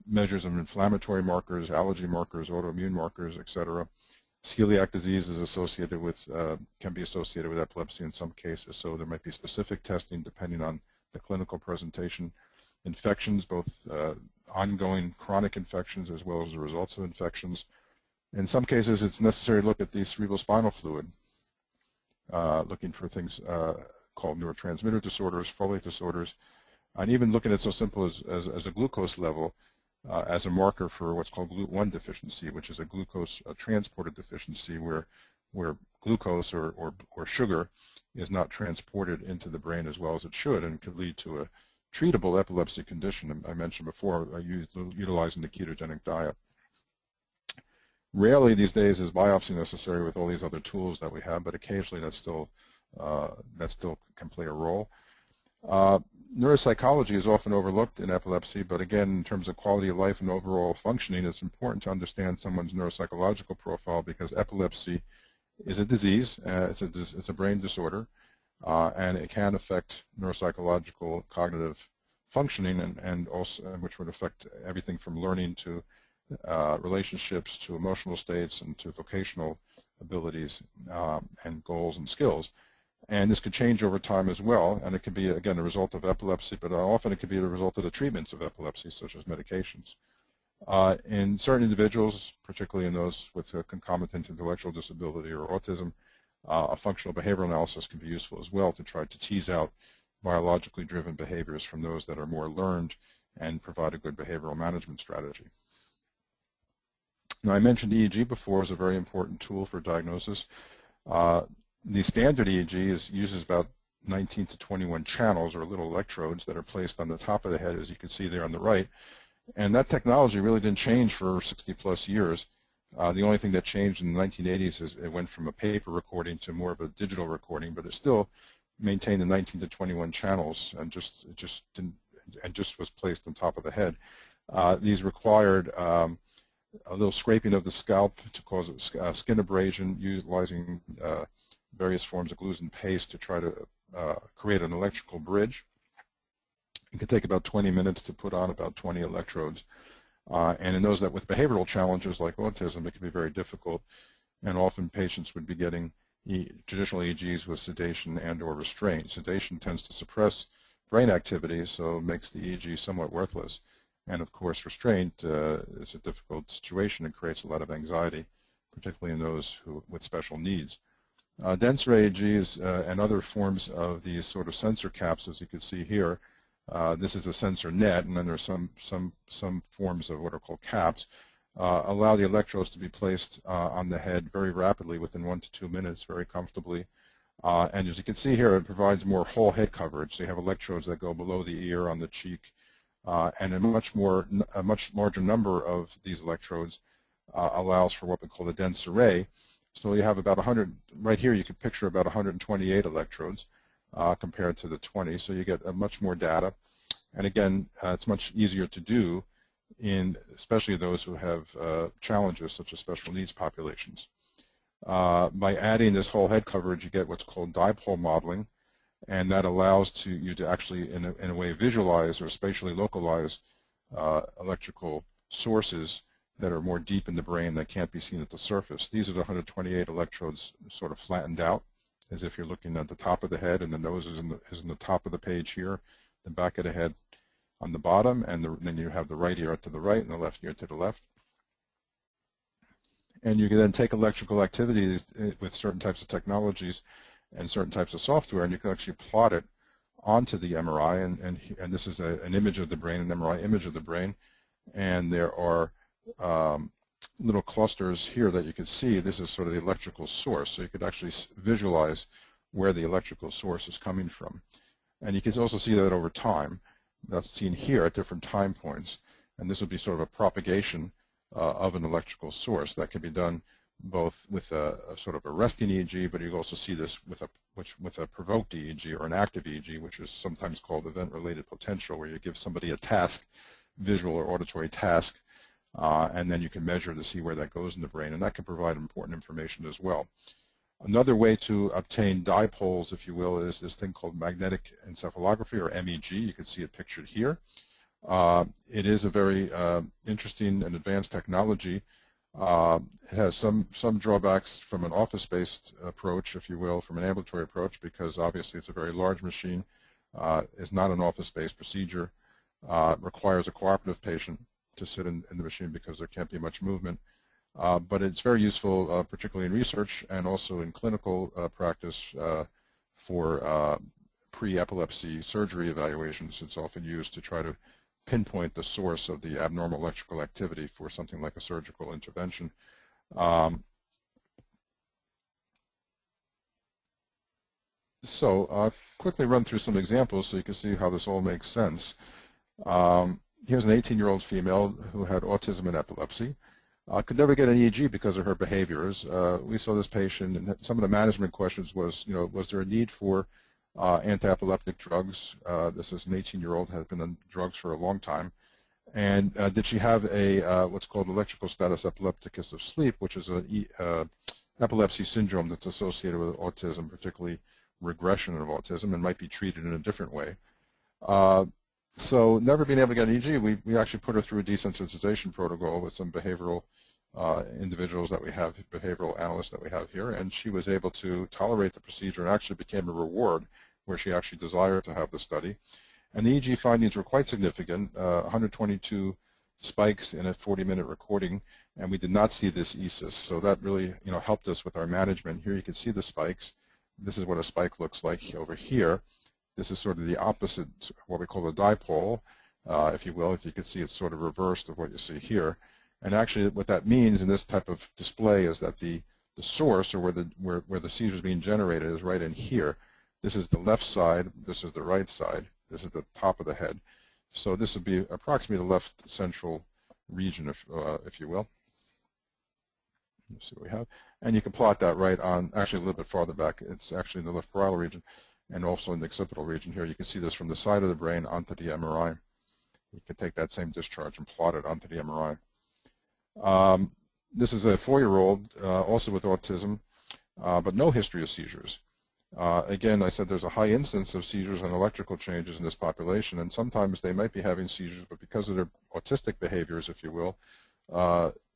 S2: measures of inflammatory markers, allergy markers, autoimmune markers, etc. Celiac disease is associated with, can be associated with epilepsy in some cases, so there might be specific testing depending on the clinical presentation. Infections, both ongoing chronic infections as well as the results of infections. In some cases, it's necessary to look at the cerebrospinal fluid, looking for things called neurotransmitter disorders, folate disorders, and even looking at so simple as a glucose level as a marker for what's called GLUT1 deficiency, which is a glucose transporter deficiency where glucose or sugar is not transported into the brain as well as it should, and could lead to a treatable epilepsy condition. I mentioned before, utilizing the ketogenic diet. Rarely these days is biopsy necessary with all these other tools that we have, but occasionally that still can play a role. Neuropsychology is often overlooked in epilepsy, but again, in terms of quality of life and overall functioning, it's important to understand someone's neuropsychological profile because epilepsy is a disease. It's a brain disorder, and it can affect neuropsychological cognitive functioning, and also which would affect everything from learning to relationships to emotional states and to vocational abilities and goals and skills. And this could change over time as well, and it could be, again, a result of epilepsy, but often it could be a result of the treatments of epilepsy, such as medications. In certain individuals, particularly in those with a concomitant intellectual disability or autism, a functional behavioral analysis can be useful as well to try to tease out biologically driven behaviors from those that are more learned and provide a good behavioral management strategy. Now, I mentioned EEG before as a very important tool for diagnosis. The standard EEG uses about 19 to 21 channels or little electrodes that are placed on the top of the head, as you can see there on the right. And that technology really didn't change for 60 plus years. The only thing that changed in the 1980s is it went from a paper recording to more of a digital recording, but it still maintained the 19 to 21 channels and just was placed on top of the head. These required a little scraping of the scalp to cause skin abrasion, utilizing various forms of glues and paste to try to create an electrical bridge. It can take about 20 minutes to put on about 20 electrodes. And in those that with behavioral challenges like autism, it can be very difficult. And often patients would be getting traditional EEGs with sedation and or restraint. Sedation tends to suppress brain activity, so it makes the EEG somewhat worthless. And of course, restraint is a difficult situation and creates a lot of anxiety, particularly in those with special needs. Denser EEGs and other forms of these sort of sensor caps, as you can see here. This is a sensor net, and then there's some forms of what are called caps. allow the electrodes to be placed on the head very rapidly within 1 to 2 minutes, very comfortably. And as you can see here, it provides more whole head coverage. So you have electrodes that go below the ear, on the cheek, and a much larger number of these electrodes allows for what we call a dense array. So you have about 100, right here you can picture about 128 electrodes compared to the 20, so you get much more data. And again, it's much easier to do in especially those who have challenges such as special needs populations. By adding this whole head coverage, you get what's called dipole modeling, and that allows you to actually, in a way, visualize or spatially localize electrical sources that are more deep in the brain that can't be seen at the surface. These are the 128 electrodes sort of flattened out, as if you're looking at the top of the head, and the nose is in the top of the page here, the back of the head on the bottom, and then you have the right ear to the right and the left ear to the left. And you can then take electrical activities with certain types of technologies and certain types of software, and you can actually plot it onto the MRI. And this is an image of the brain, an MRI image of the brain. And there are little clusters here that you can see. This is sort of the electrical source. So you could actually visualize where the electrical source is coming from. And you can also see that over time. That's seen here at different time points. And this would be sort of a propagation of an electrical source that can be done both with a sort of a resting EEG, but you also see this with a provoked EEG or an active EEG, which is sometimes called event-related potential, where you give somebody a task, visual or auditory task, and then you can measure to see where that goes in the brain, and that can provide important information as well. Another way to obtain dipoles, if you will, is this thing called magnetic encephalography, or MEG. You can see it pictured here. It is a very interesting and advanced technology. It has some drawbacks from an office-based approach, if you will, from an ambulatory approach, because obviously it's a very large machine. It's not an office-based procedure. Requires a cooperative patient to sit in the machine because there can't be much movement. But it's very useful, particularly in research and also in clinical practice for pre-epilepsy surgery evaluations. It's often used to try to pinpoint the source of the abnormal electrical activity for something like a surgical intervention. So I'll quickly run through some examples so you can see how this all makes sense. Here's an 18-year-old female who had autism and epilepsy. Could never get an EEG because of her behaviors. We saw this patient, and some of the management questions was, was there a need for anti-epileptic drugs? This is an 18-year-old, has been on drugs for a long time. And did she have a what's called electrical status epilepticus of sleep, which is an epilepsy syndrome that's associated with autism, particularly regression of autism, and might be treated in a different way. So never being able to get an EEG, we actually put her through a desensitization protocol with some behavioral individuals that we have, behavioral analysts that we have here, and she was able to tolerate the procedure and actually became a reward where she actually desired to have the study. And the EEG findings were quite significant, 122 spikes in a 40-minute recording, and we did not see this ESIS. So that really helped us with our management. Here you can see the spikes. This is what a spike looks like over here. This is sort of the opposite, what we call a dipole, if you will. If you can see, it's sort of reversed of what you see here. And actually what that means in this type of display is that the source, or where the seizure is being generated, is right in here. This is the left side, this is the right side, this is the top of the head. So this would be approximately the left central region, if you will. Let's see what we have. And you can plot that right on, actually a little bit farther back. It's actually in the left parietal region and also in the occipital region here. You can see this from the side of the brain onto the MRI. You can take that same discharge and plot it onto the MRI. This is a 4-year-old, also with autism, but no history of seizures. Again, I said there's a high incidence of seizures and electrical changes in this population, and sometimes they might be having seizures, but because of their autistic behaviors, if you will,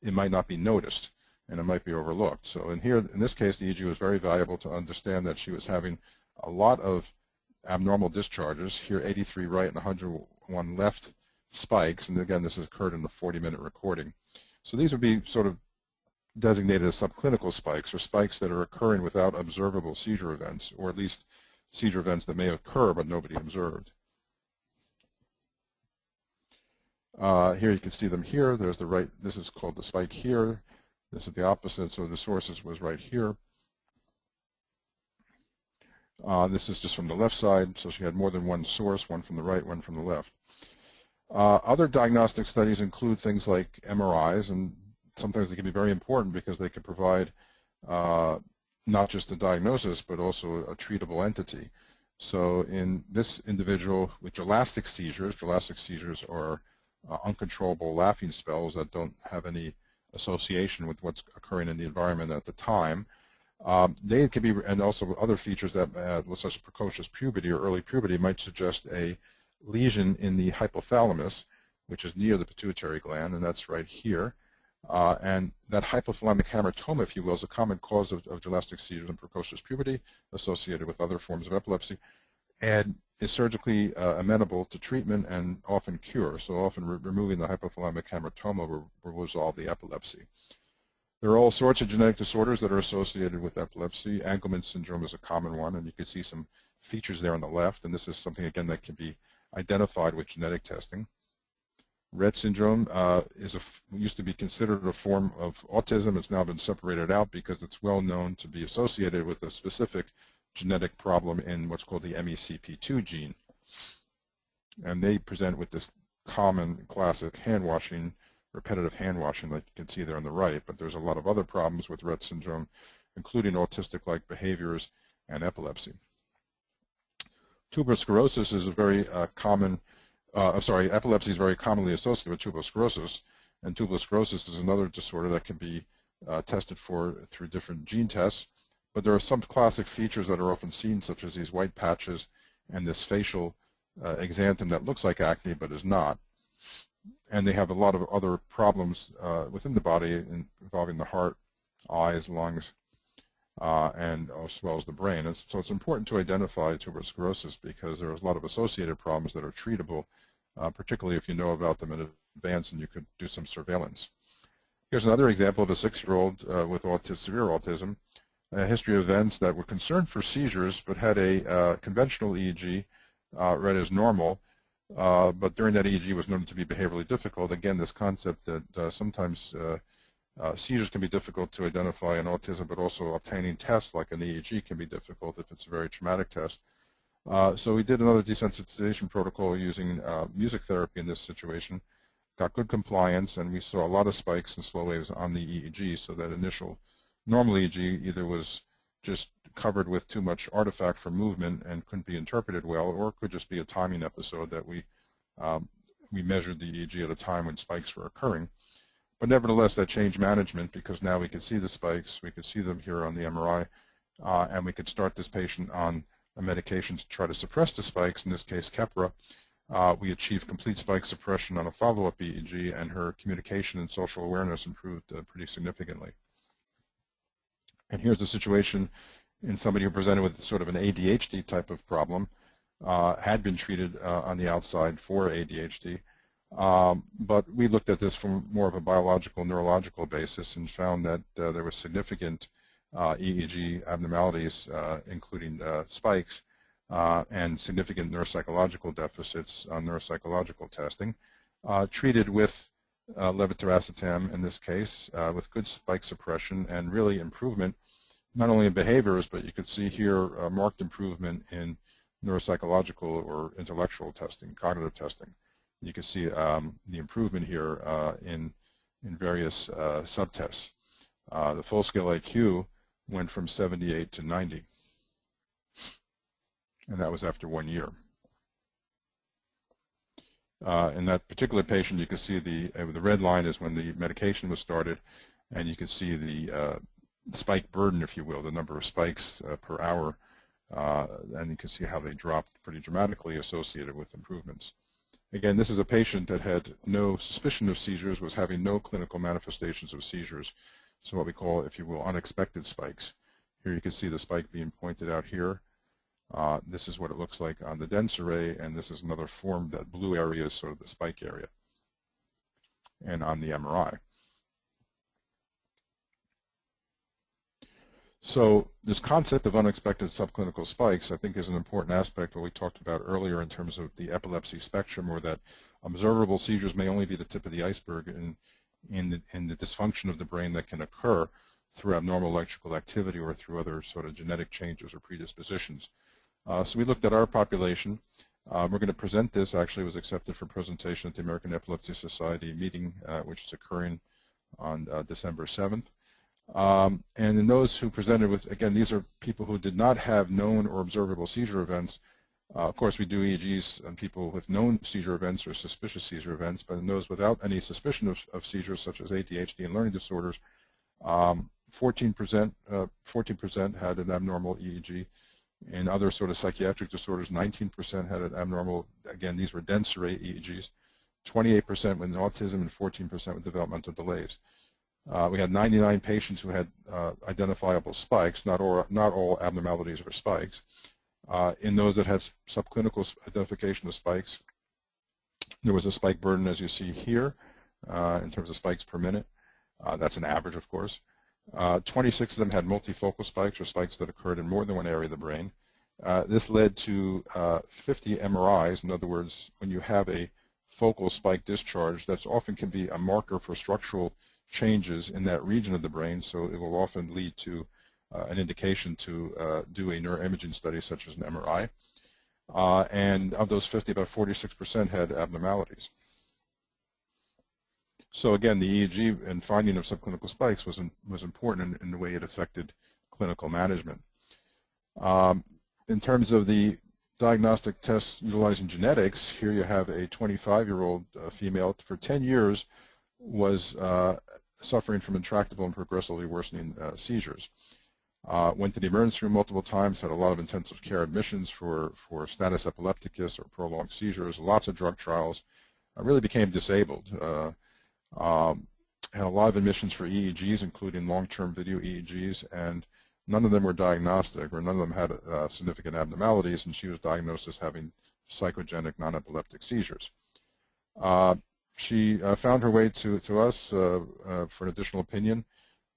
S2: it might not be noticed, and it might be overlooked. So in this case, the EEG was very valuable to understand that she was having a lot of abnormal discharges. Here, 83 right and 101 left spikes, and again, this has occurred in the 40-minute recording. So these would be sort of designated as subclinical spikes, or spikes that are occurring without observable seizure events, or at least seizure events that may occur but nobody observed. Here you can see them here. There's the right, this is called the spike here. This is the opposite, so the source was right here. This is just from the left side, so she had more than one source, one from the right, one from the left. Other diagnostic studies include things like MRIs, and sometimes they can be very important because they can provide not just a diagnosis, but also a treatable entity. So in this individual with gelastic seizures are uncontrollable laughing spells that don't have any association with what's occurring in the environment at the time. They can be, and also other features that, such as precocious puberty or early puberty, might suggest a lesion in the hypothalamus, which is near the pituitary gland, and that's right here. And that hypothalamic hamartoma, if you will, is a common cause of gelastic seizures and precocious puberty associated with other forms of epilepsy, and is surgically amenable to treatment and often cure. So often removing the hypothalamic hamartoma will resolve the epilepsy. There are all sorts of genetic disorders that are associated with epilepsy. Angelman syndrome is a common one, and you can see some features there on the left, and this is something, again, that can be identified with genetic testing. Rett syndrome used to be considered a form of autism. It's now been separated out because it's well known to be associated with a specific genetic problem in what's called the MECP2 gene. And they present with this common classic hand-washing, repetitive hand-washing that you can see there on the right, but there's a lot of other problems with Rett syndrome, including autistic-like behaviors and epilepsy. Tuberous sclerosis is a very epilepsy is very commonly associated with tuberous sclerosis, and tuberous sclerosis is another disorder that can be tested for through different gene tests, but there are some classic features that are often seen, such as these white patches and this facial exanthem that looks like acne but is not. And they have a lot of other problems within the body involving the heart, eyes, lungs, and as well as the brain. And so it's important to identify tuberous sclerosis because there are a lot of associated problems that are treatable, particularly if you know about them in advance and you could do some surveillance. Here's another example of a 6-year-old with severe autism, a history of events that were concerned for seizures but had a conventional EEG read as normal, but during that EEG was known to be behaviorally difficult. Again, this concept that sometimes seizures can be difficult to identify in autism, but also obtaining tests like an EEG can be difficult if it's a very traumatic test. So we did another desensitization protocol using music therapy in this situation, got good compliance, and we saw a lot of spikes and slow waves on the EEG, so that initial normal EEG either was just covered with too much artifact from movement and couldn't be interpreted well, or it could just be a timing episode that we measured the EEG at a time when spikes were occurring. But nevertheless, that changed management because now we could see the spikes, we could see them here on the MRI, and we could start this patient on a medication to try to suppress the spikes, in this case Keppra. We achieved complete spike suppression on a follow-up EEG, and her communication and social awareness improved pretty significantly. And here's the situation in somebody who presented with sort of an ADHD type of problem, had been treated on the outside for ADHD, but we looked at this from more of a biological, neurological basis and found that there was significant EEG abnormalities, including spikes, and significant neuropsychological deficits on neuropsychological testing, treated with levetiracetam in this case, with good spike suppression and really improvement, not only in behaviors, but you could see here marked improvement in neuropsychological or intellectual testing, cognitive testing. You can see the improvement here in various subtests. The full-scale IQ went from 78 to 90, and that was after 1 year. In that particular patient, you can see the red line is when the medication was started, and you can see the spike burden, if you will, the number of spikes per hour, and you can see how they dropped pretty dramatically associated with improvements. Again, this is a patient that had no suspicion of seizures, was having no clinical manifestations of seizures, so what we call, if you will, unexpected spikes. Here you can see the spike being pointed out here. This is what it looks like on the dense array, and this is another form. That blue area is sort of the spike area, and on the MRI. So this concept of unexpected subclinical spikes, I think, is an important aspect of what we talked about earlier in terms of the epilepsy spectrum, or that observable seizures may only be the tip of the iceberg in the dysfunction of the brain that can occur through abnormal electrical activity or through other sort of genetic changes or predispositions. So we looked at our population. We're going to present this. Actually, it was accepted for presentation at the American Epilepsy Society meeting, which is occurring on December 7th. And in those who presented with, again, these are people who did not have known or observable seizure events. Of course, we do EEGs on people with known seizure events or suspicious seizure events, but in those without any suspicion of seizures, such as ADHD and learning disorders, 14% had an abnormal EEG. In other sort of psychiatric disorders, 19% had an abnormal, again, these were dense array EEGs, 28% with autism and 14% with developmental delays. We had 99 patients who had identifiable spikes. Not all abnormalities are spikes. In those that had subclinical identification of spikes, there was a spike burden, as you see here, in terms of spikes per minute. That's an average, of course. 26 of them had multifocal spikes, or spikes that occurred in more than one area of the brain. This led to 50 MRIs. In other words, when you have a focal spike discharge, that often can be a marker for structural changes in that region of the brain, so it will often lead to an indication to do a neuroimaging study such as an MRI. And of those 50, about 46% had abnormalities. So again, the EEG and finding of subclinical spikes was important in the way it affected clinical management. In terms of the diagnostic tests utilizing genetics, here you have a 25-year-old female for 10 years was suffering from intractable and progressively worsening seizures. Went to the emergency room multiple times, had a lot of intensive care admissions for status epilepticus or prolonged seizures, lots of drug trials, really became disabled. Had a lot of admissions for EEGs, including long-term video EEGs, and none of them were diagnostic, or none of them had significant abnormalities, and she was diagnosed as having psychogenic non-epileptic seizures. She found her way to us for an additional opinion.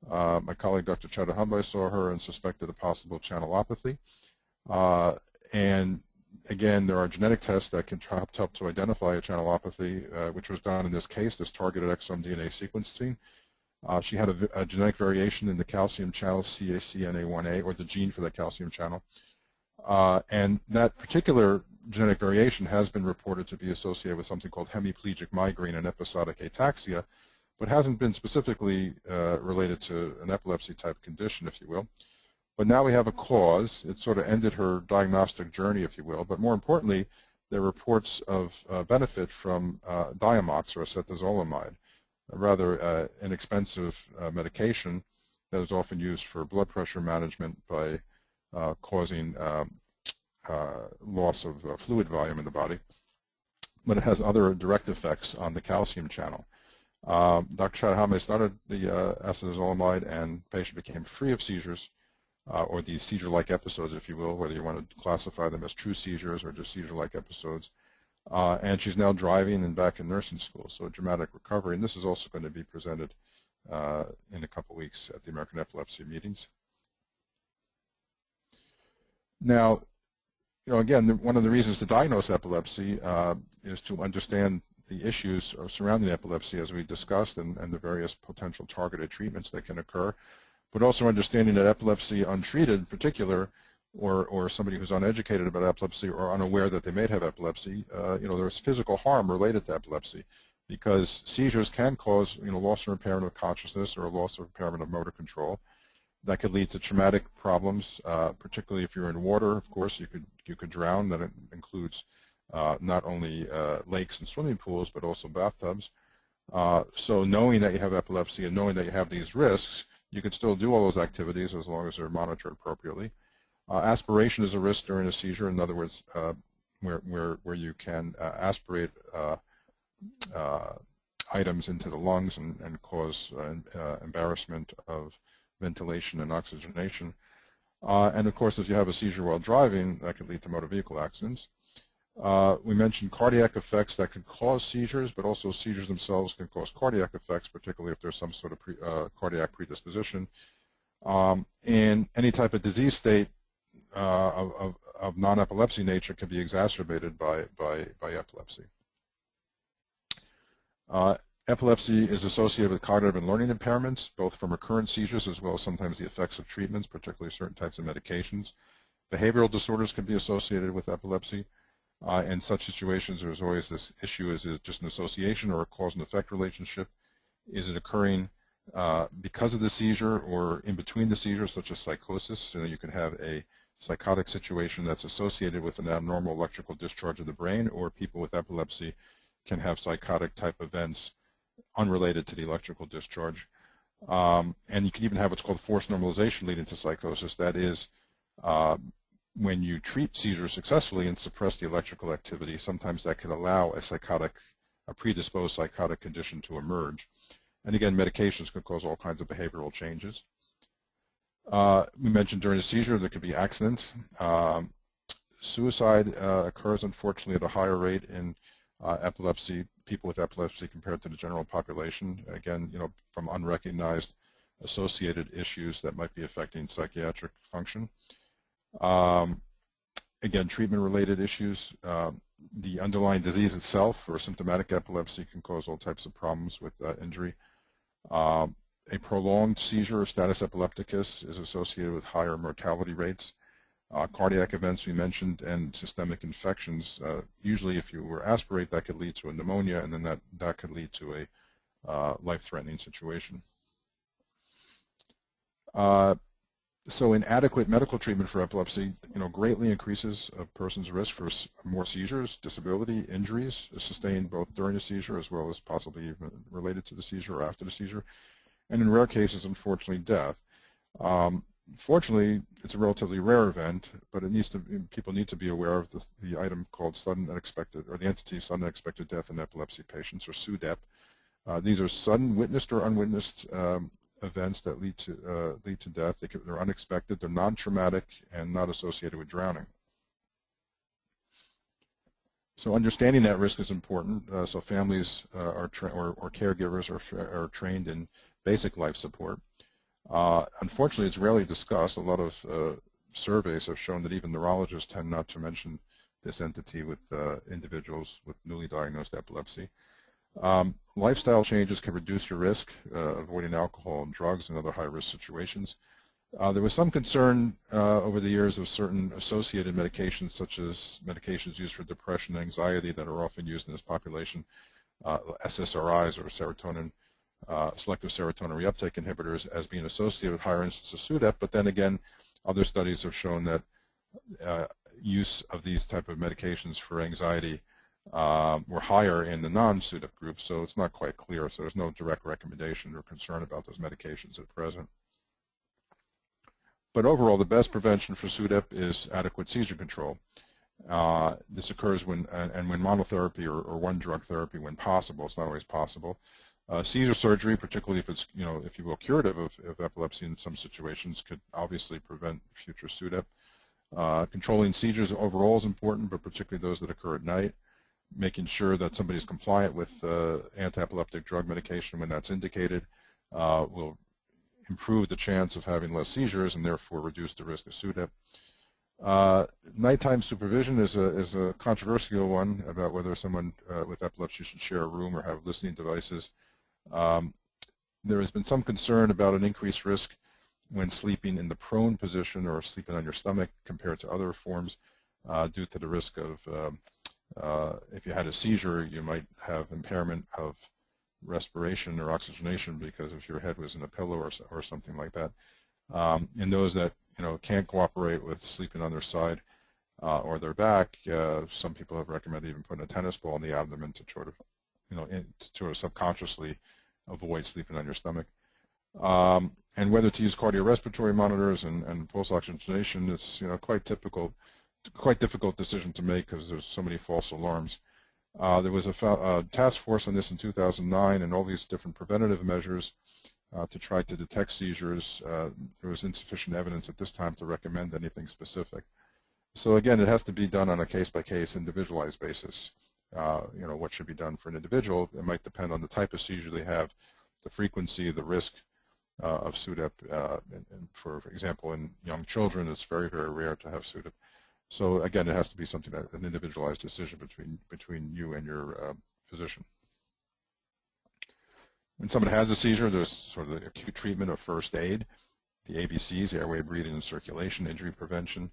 S2: My colleague, Dr. Chatahambay, saw her and suspected a possible channelopathy. And again, there are genetic tests that can help to identify a channelopathy, which was done in this case, this targeted exome DNA sequencing. She had a genetic variation in the calcium channel CACNA1A, or the gene for the calcium channel. And that particular genetic variation has been reported to be associated with something called hemiplegic migraine and episodic ataxia, but hasn't been specifically related to an epilepsy type condition, if you will. But now we have a cause. It sort of ended her diagnostic journey, if you will. But more importantly, there are reports of benefit from Diamox, or acetazolamide, a rather inexpensive medication that is often used for blood pressure management by causing loss of fluid volume in the body. But it has other direct effects on the calcium channel. Dr. Chatahambay started the acetazolamide, and the patient became free of seizures, or these seizure-like episodes, if you will, whether you want to classify them as true seizures or just seizure-like episodes. And she's now driving and back in nursing school, so a dramatic recovery. And this is also going to be presented in a couple weeks at the American Epilepsy meetings. Now, again, one of the reasons to diagnose epilepsy is to understand the issues surrounding epilepsy, as we discussed, and the various potential targeted treatments that can occur, but also understanding that epilepsy untreated in particular, or somebody who's uneducated about epilepsy or unaware that they may have epilepsy, there's physical harm related to epilepsy, because seizures can cause loss or impairment of consciousness or loss or impairment of motor control. That could lead to traumatic problems, particularly if you're in water. Of course, you could drown. That includes not only lakes and swimming pools, but also bathtubs. So knowing that you have epilepsy and knowing that you have these risks, you could still do all those activities as long as they're monitored appropriately. Aspiration is a risk during a seizure. In other words, where you can aspirate items into the lungs and cause embarrassment of ventilation and oxygenation. And of course, if you have a seizure while driving, that could lead to motor vehicle accidents. We mentioned cardiac effects that can cause seizures, but also seizures themselves can cause cardiac effects, particularly if there's some sort of cardiac predisposition. And any type of disease state of non-epilepsy nature can be exacerbated by epilepsy. Epilepsy is associated with cognitive and learning impairments, both from recurrent seizures as well as sometimes the effects of treatments, particularly certain types of medications. Behavioral disorders can be associated with epilepsy. In such situations, there's always this issue: is it just an association or a cause and effect relationship? Is it occurring because of the seizure or in between the seizures, such as psychosis? So you can have a psychotic situation that's associated with an abnormal electrical discharge of the brain, or people with epilepsy can have psychotic type events unrelated to the electrical discharge. And you can even have what's called forced normalization leading to psychosis. That is, when you treat seizures successfully and suppress the electrical activity, sometimes that can allow a predisposed psychotic condition to emerge. And again, medications can cause all kinds of behavioral changes. We mentioned during a seizure there could be accidents. Suicide occurs, unfortunately, at a higher rate in people with epilepsy compared to the general population. Again, from unrecognized associated issues that might be affecting psychiatric function. Again, treatment-related issues. The underlying disease itself, or symptomatic epilepsy, can cause all types of problems with injury. A prolonged seizure or status epilepticus is associated with higher mortality rates. Cardiac events we mentioned, and systemic infections. Usually if you were aspirate, that could lead to a pneumonia, and then that could lead to a life-threatening situation. So inadequate medical treatment for epilepsy, greatly increases a person's risk for more seizures, disability, injuries sustained both during the seizure as well as possibly even related to the seizure or after the seizure, and in rare cases, unfortunately, death. Fortunately, it's a relatively rare event, but people need to be aware of the item called sudden unexpected, or the entity sudden unexpected death in epilepsy patients, or SUDEP. These are sudden witnessed or unwitnessed events that lead to death. They're unexpected, they're non-traumatic, and not associated with drowning. So understanding that risk is important. So families or caregivers are trained in basic life support. Unfortunately, it's rarely discussed. A lot of surveys have shown that even neurologists tend not to mention this entity with individuals with newly diagnosed epilepsy. Lifestyle changes can reduce your risk, avoiding alcohol and drugs and other high-risk situations. There was some concern over the years of certain associated medications, such as medications used for depression and anxiety that are often used in this population, SSRIs, or selective serotonin reuptake inhibitors, as being associated with higher instances of SUDEP. But then again, other studies have shown that use of these type of medications for anxiety were higher in the non-SUDEP group, so it's not quite clear. So there's no direct recommendation or concern about those medications at present. But overall, the best prevention for SUDEP is adequate seizure control. This occurs when monotherapy or one drug therapy when possible. It's not always possible. Seizure surgery, particularly if it's, if you will, curative of epilepsy in some situations, could obviously prevent future SUDEP. Controlling seizures overall is important, but particularly those that occur at night. Making sure that somebody is compliant with anti-epileptic drug medication when that's indicated will improve the chance of having less seizures and therefore reduce the risk of SUDEP. Nighttime supervision is a controversial one about whether someone with epilepsy should share a room or have listening devices. There has been some concern about an increased risk when sleeping in the prone position or sleeping on your stomach compared to other forms due to the risk of if you had a seizure, you might have impairment of respiration or oxygenation because if your head was in a pillow or something like that. In those that can't cooperate with sleeping on their side or their back, some people have recommended even putting a tennis ball in the abdomen to sort of subconsciously avoid sleeping on your stomach. And whether to use cardiorespiratory monitors and pulse oxygenation is quite difficult decision to make because there's so many false alarms. There was a task force on this in 2009, and all these different preventative measures to try to detect seizures. There was insufficient evidence at this time to recommend anything specific. So again, it has to be done on a case-by-case, individualized basis. What should be done for an individual, it might depend on the type of seizure they have, the frequency, the risk, of SUDEP. And for example, in young children, it's very, very rare to have SUDEP. So again, it has to be something that an individualized decision between you and your physician. When someone has a seizure, there's sort of the acute treatment of first aid, the ABCs, airway, breathing, and circulation, injury prevention,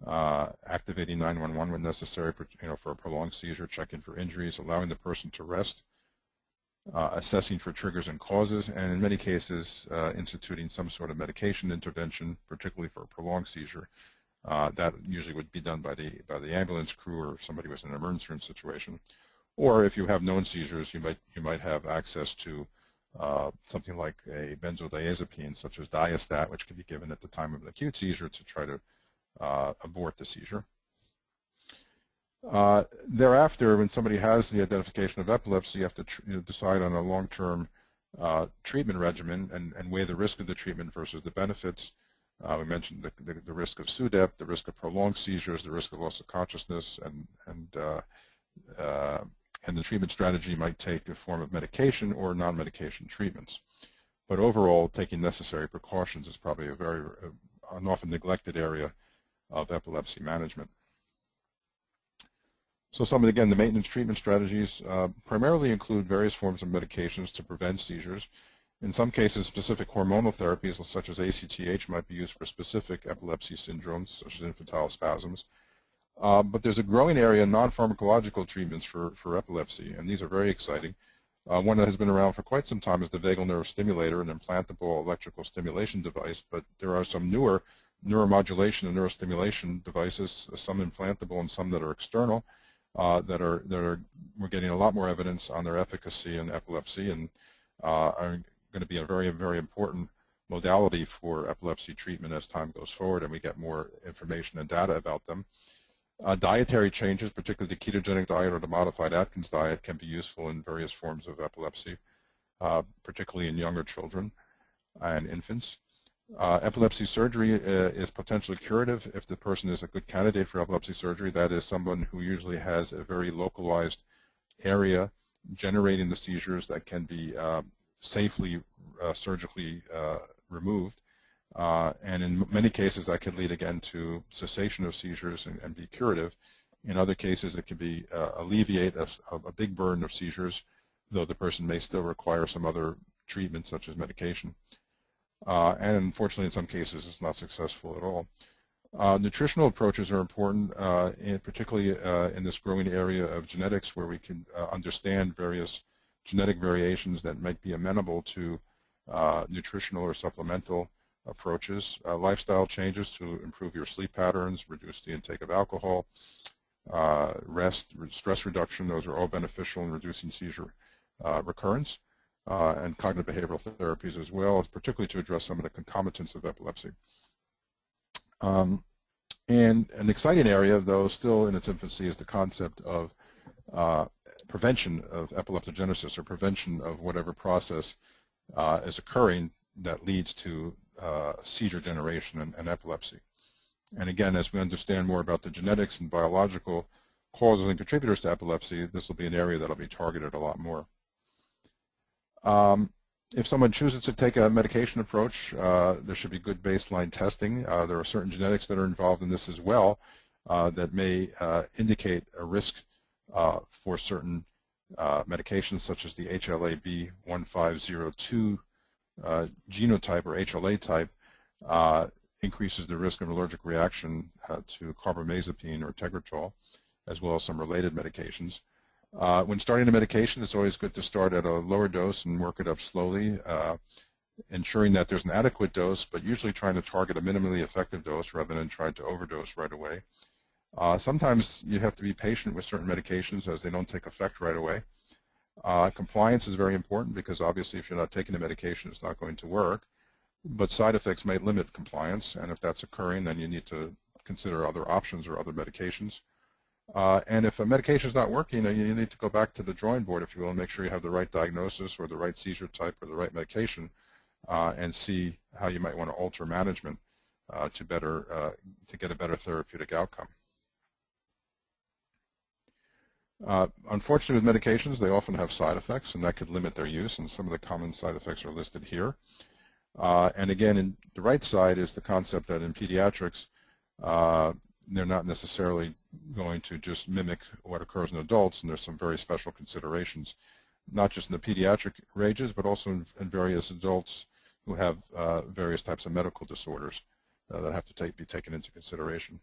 S2: activating 911 when necessary for a prolonged seizure, checking for injuries, allowing the person to rest, assessing for triggers and causes, and in many cases instituting some sort of medication intervention, particularly for a prolonged seizure. That usually would be done by the ambulance crew or somebody with an emergency room situation. Or if you have known seizures, you might have access to something like a benzodiazepine, such as Diastat, which can be given at the time of an acute seizure to try to abort the seizure. Thereafter, when somebody has the identification of epilepsy, you have to decide on a long-term treatment regimen and weigh the risk of the treatment versus the benefits. We mentioned the risk of SUDEP, the risk of prolonged seizures, the risk of loss of consciousness, and the treatment strategy might take the form of medication or non-medication treatments. But overall, taking necessary precautions is probably an often neglected area of epilepsy management. So again, the maintenance treatment strategies primarily include various forms of medications to prevent seizures. In some cases, specific hormonal therapies such as ACTH might be used for specific epilepsy syndromes, such as infantile spasms. But there's a growing area of non-pharmacological treatments for epilepsy, and these are very exciting. One that has been around for quite some time is the vagal nerve stimulator, an implantable electrical stimulation device, but there are some newer neuromodulation and neurostimulation devices, some implantable and some that are external, we're getting a lot more evidence on their efficacy in epilepsy and are going to be a very, very important modality for epilepsy treatment as time goes forward and we get more information and data about them. Dietary changes, particularly the ketogenic diet or the modified Atkins diet, can be useful in various forms of epilepsy, particularly in younger children and infants. Epilepsy surgery is potentially curative if the person is a good candidate for epilepsy surgery. That is someone who usually has a very localized area generating the seizures that can be safely surgically removed. And in many cases, that could lead again to cessation of seizures and be curative. In other cases, it can be alleviate a big burden of seizures, though the person may still require some other treatment, such as medication. And unfortunately, in some cases, it's not successful at all. Nutritional approaches are important, particularly in this growing area of genetics, where we can understand various genetic variations that might be amenable to nutritional or supplemental approaches. Lifestyle changes to improve your sleep patterns, reduce the intake of alcohol, rest, stress reduction, those are all beneficial in reducing seizure recurrence. And cognitive behavioral therapies as well, particularly to address some of the concomitants of epilepsy. And an exciting area, though still in its infancy, is the concept of prevention of epileptogenesis, or prevention of whatever process is occurring that leads to seizure generation and epilepsy. And again, as we understand more about the genetics and biological causes and contributors to epilepsy, this will be an area that will be targeted a lot more. If someone chooses to take a medication approach, there should be good baseline testing. There are certain genetics that are involved in this as well that may indicate a risk for certain medications, such as the HLA-B1502 genotype or HLA type, increases the risk of allergic reaction to carbamazepine or Tegretol, as well as some related medications. When starting a medication, it's always good to start at a lower dose and work it up slowly, ensuring that there's an adequate dose, but usually trying to target a minimally effective dose rather than trying to overdose right away. Sometimes you have to be patient with certain medications as they don't take effect right away. Compliance is very important because obviously if you're not taking the medication, it's not going to work. But side effects may limit compliance, and if that's occurring, then you need to consider other options or other medications. And if a medication is not working, you need to go back to the drawing board, if you will, and make sure you have the right diagnosis or the right seizure type or the right medication, and see how you might want to alter management to get a better therapeutic outcome. Unfortunately, with medications, they often have side effects, and that could limit their use, and some of the common side effects are listed here. And again, in the right side is the concept that in pediatrics, they're not necessarily going to just mimic what occurs in adults, and there's some very special considerations, not just in the pediatric ranges, but also in various adults who have various types of medical disorders that have to be taken into consideration.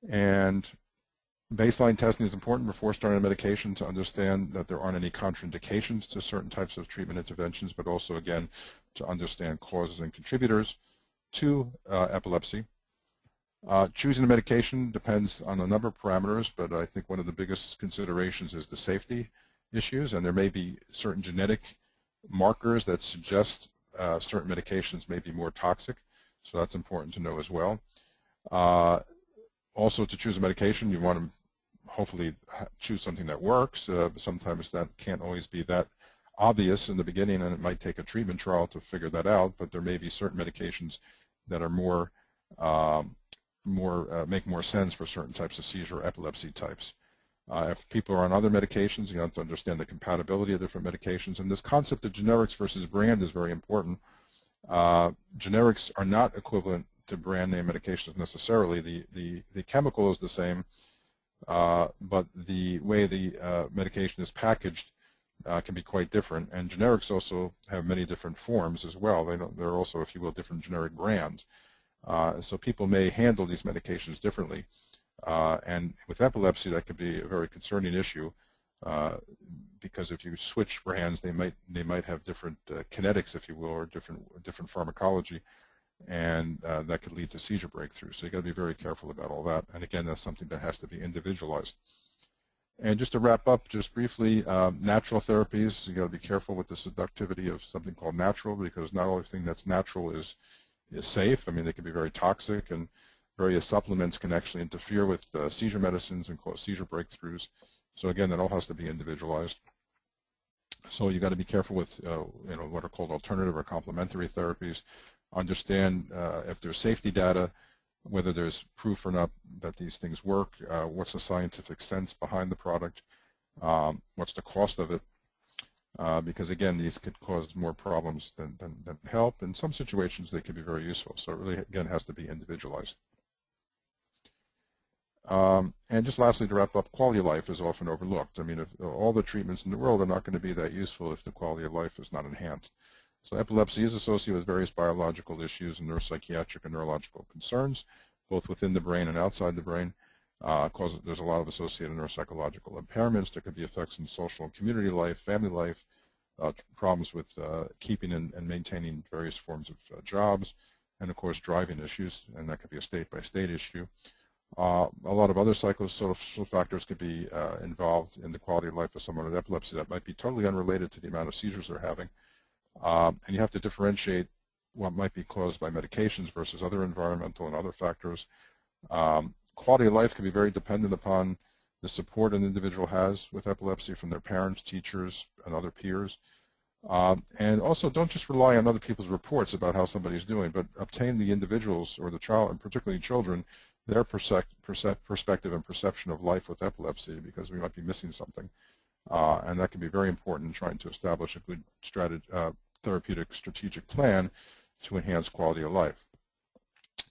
S2: And baseline testing is important before starting a medication to understand that there aren't any contraindications to certain types of treatment interventions, but also, again, to understand causes and contributors to epilepsy. Choosing a medication depends on a number of parameters, but I think one of the biggest considerations is the safety issues, and there may be certain genetic markers that suggest certain medications may be more toxic, so that's important to know as well. Also, to choose a medication, you want to hopefully choose something that works. Sometimes that can't always be that obvious in the beginning, and it might take a treatment trial to figure that out, but there may be certain medications that are make more sense for certain types of seizure or epilepsy types. If people are on other medications, you have to understand the compatibility of different medications, and this concept of generics versus brand is very important. Generics are not equivalent to brand name medications necessarily. The chemical is the same, but the way the medication is packaged can be quite different, and generics also have many different forms as well. There are also, if you will, different generic brands. So people may handle these medications differently. And with epilepsy, that could be a very concerning issue because if you switch brands, they might have different kinetics, if you will, or different pharmacology, and that could lead to seizure breakthroughs. So you got to be very careful about all that. And again, that's something that has to be individualized. And just to wrap up, just briefly, natural therapies, you got to be careful with the seductivity of something called natural, because not everything that's natural is safe. I mean, they can be very toxic, and various supplements can actually interfere with seizure medicines and cause seizure breakthroughs. So again, that all has to be individualized. So you got to be careful with what are called alternative or complementary therapies. Understand if there's safety data, whether there's proof or not that these things work, what's the scientific sense behind the product, what's the cost of it, because again, these could cause more problems than help. In some situations, they can be very useful. So it really, again, has to be individualized. And just lastly, to wrap up, quality of life is often overlooked. I mean, if all the treatments in the world are not going to be that useful if the quality of life is not enhanced. So epilepsy is associated with various biological issues and neuropsychiatric and neurological concerns, both within the brain and outside the brain. There's a lot of associated neuropsychological impairments. There could be effects in social and community life, family life, problems with keeping and maintaining various forms of jobs, and of course driving issues, and that could be a state-by-state issue. A lot of other psychosocial factors could be involved in the quality of life of someone with epilepsy that might be totally unrelated to the amount of seizures they're having. And you have to differentiate what might be caused by medications versus other environmental and other factors. Quality of life can be very dependent upon the support an individual has with epilepsy from their parents, teachers, and other peers. And also, don't just rely on other people's reports about how somebody's doing, but obtain the individuals or the child, and particularly children, their perspective and perception of life with epilepsy, because we might be missing something. And that can be very important in trying to establish a good therapeutic strategic plan to enhance quality of life.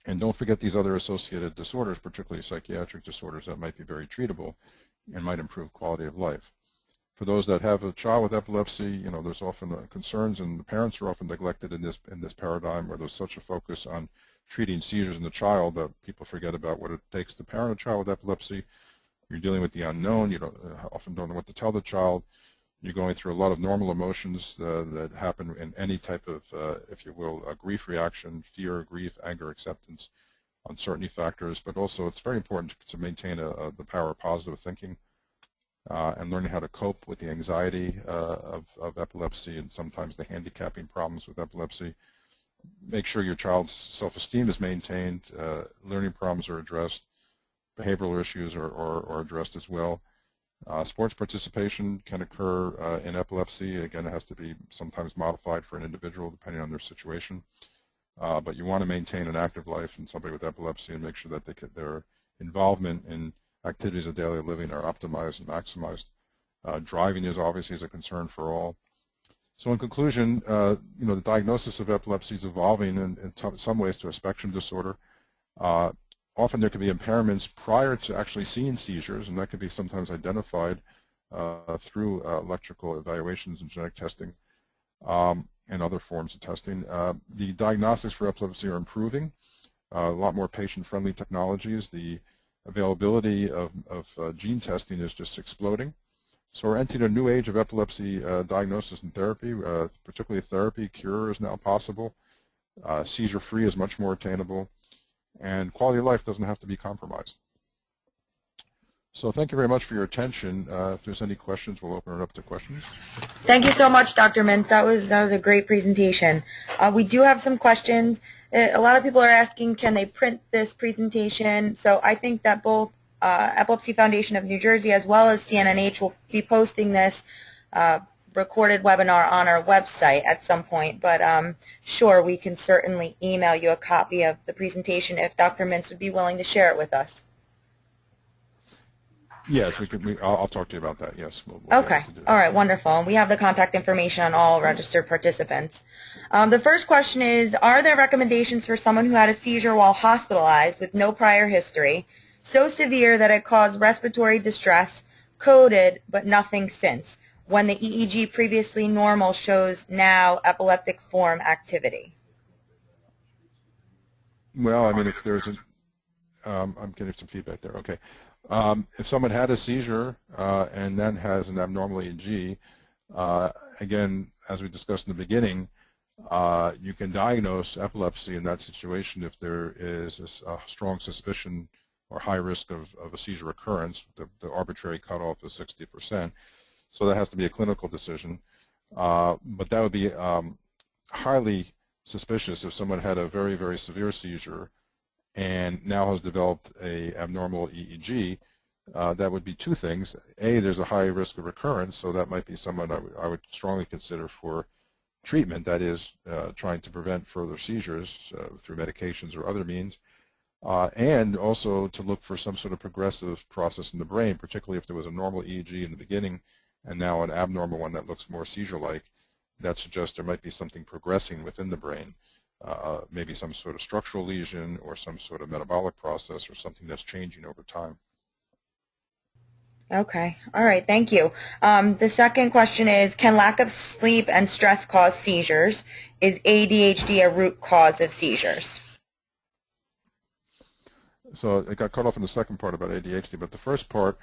S2: And don't forget these other associated disorders, particularly psychiatric disorders that might be very treatable and might improve quality of life. For those that have a child with epilepsy, there's often concerns, and the parents are often neglected in this paradigm, where there's such a focus on treating seizures in the child that people forget about what it takes to parent a child with epilepsy. You're dealing with the unknown. You often don't know what to tell the child. You're going through a lot of normal emotions that happen in any type of, if you will, a grief reaction, fear, grief, anger, acceptance, uncertainty factors. But also, it's very important to maintain the power of positive thinking and learning how to cope with the anxiety of epilepsy and sometimes the handicapping problems with epilepsy. Make sure your child's self-esteem is maintained, learning problems are addressed, behavioral issues are addressed as well. Sports participation can occur in epilepsy. Again, it has to be sometimes modified for an individual depending on their situation. But you want to maintain an active life in somebody with epilepsy and make sure that their involvement in activities of daily living are optimized and maximized. Driving is obviously a concern for all. So in conclusion, the diagnosis of epilepsy is evolving in some ways to a spectrum disorder. Often there can be impairments prior to actually seeing seizures, and that can be sometimes identified through electrical evaluations and genetic testing and other forms of testing. The diagnostics for epilepsy are improving. A lot more patient-friendly technologies. The availability of gene testing is just exploding. So we're entering a new age of epilepsy diagnosis and therapy, particularly therapy. Cure is now possible. Seizure-free is much more attainable. And quality of life doesn't have to be compromised. So thank you very much for your attention. If there's any questions, we'll open it up to questions.
S1: Thank you so much, Dr. Mintz. That was a great presentation. We do have some questions. A lot of people are asking, can they print this presentation? So I think that both Epilepsy Foundation of New Jersey as well as CNNH will be posting this recorded webinar on our website at some point, but sure, we can certainly email you a copy of the presentation if Dr. Mintz would be willing to share it with us.
S2: Yes, I'll talk to you about that, yes. We'll
S1: okay, all right, wonderful. And we have the contact information on all registered participants. The first question is, are there recommendations for someone who had a seizure while hospitalized with no prior history, so severe that it caused respiratory distress, coded, but nothing since, when the EEG previously normal shows now epileptic form activity?
S2: Well, I mean, if there's I'm getting some feedback there, okay. If someone had a seizure and then has an abnormal EEG, again, as we discussed in the beginning, you can diagnose epilepsy in that situation if there is a strong suspicion or high risk of a seizure occurrence. The arbitrary cutoff is 60%. So that has to be a clinical decision. But that would be highly suspicious if someone had a very, very severe seizure and now has developed a abnormal EEG. That would be two things. A, there's a high risk of recurrence, so that might be someone I would strongly consider for treatment, that is, trying to prevent further seizures through medications or other means. And also to look for some sort of progressive process in the brain, particularly if there was a normal EEG in the beginning and now an abnormal one that looks more seizure-like. That suggests there might be something progressing within the brain, maybe some sort of structural lesion or some sort of metabolic process or something that's changing over time.
S1: Okay. All right. Thank you. The second question is, can lack of sleep and stress cause seizures? Is ADHD a root cause of seizures?
S2: So it got cut off in the second part about ADHD, but the first part,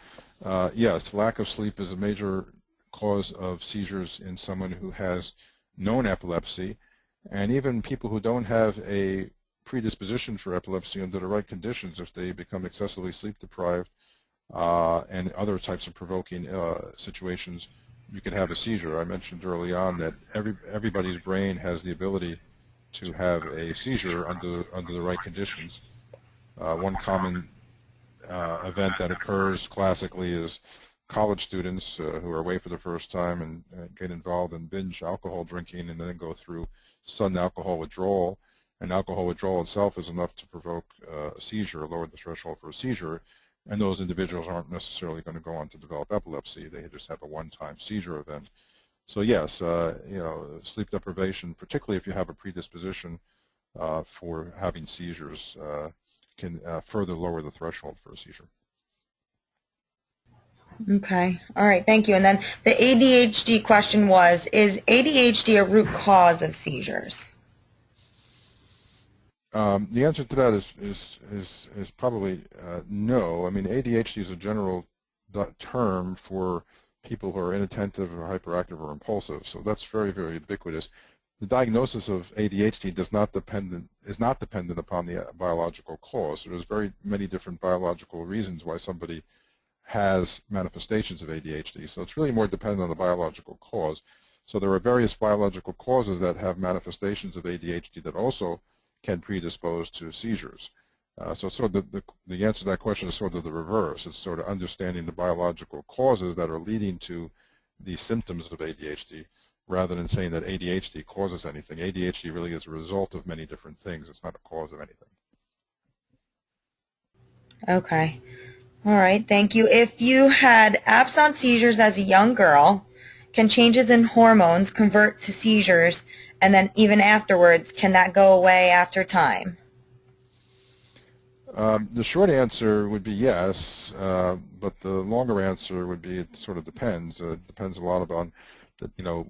S2: yes, lack of sleep is a major cause of seizures in someone who has known epilepsy, and even people who don't have a predisposition for epilepsy under the right conditions, if they become excessively sleep deprived and other types of provoking situations, you can have a seizure. I mentioned early on that everybody's brain has the ability to have a seizure under the right conditions. One common event that occurs classically is college students who are away for the first time and get involved in binge alcohol drinking and then go through sudden alcohol withdrawal. And alcohol withdrawal itself is enough to provoke a seizure, lower the threshold for a seizure. And those individuals aren't necessarily going to go on to develop epilepsy. They just have a one-time seizure event. So yes, sleep deprivation, particularly if you have a predisposition for having seizures, can further lower the threshold for a seizure.
S1: Okay. All right. Thank you. And then the ADHD question was, is ADHD a root cause of seizures?
S2: The answer to that is probably no. I mean, ADHD is a general term for people who are inattentive or hyperactive or impulsive, so that's very, very ubiquitous. The diagnosis of ADHD is not dependent upon the biological cause. So there's very many different biological reasons why somebody has manifestations of ADHD. So it's really more dependent on the biological cause. So there are various biological causes that have manifestations of ADHD that also can predispose to seizures. So sort of the answer to that question is sort of the reverse. It's sort of understanding the biological causes that are leading to the symptoms of ADHD, rather than saying that ADHD causes anything. ADHD really is a result of many different things. It's not a cause of anything.
S1: Okay. All right. Thank you. If you had absence seizures as a young girl, Can changes in hormones convert to seizures, and then even afterwards, can that go away after time?
S2: The short answer would be yes, but the longer answer would be it sort of depends. It depends a lot about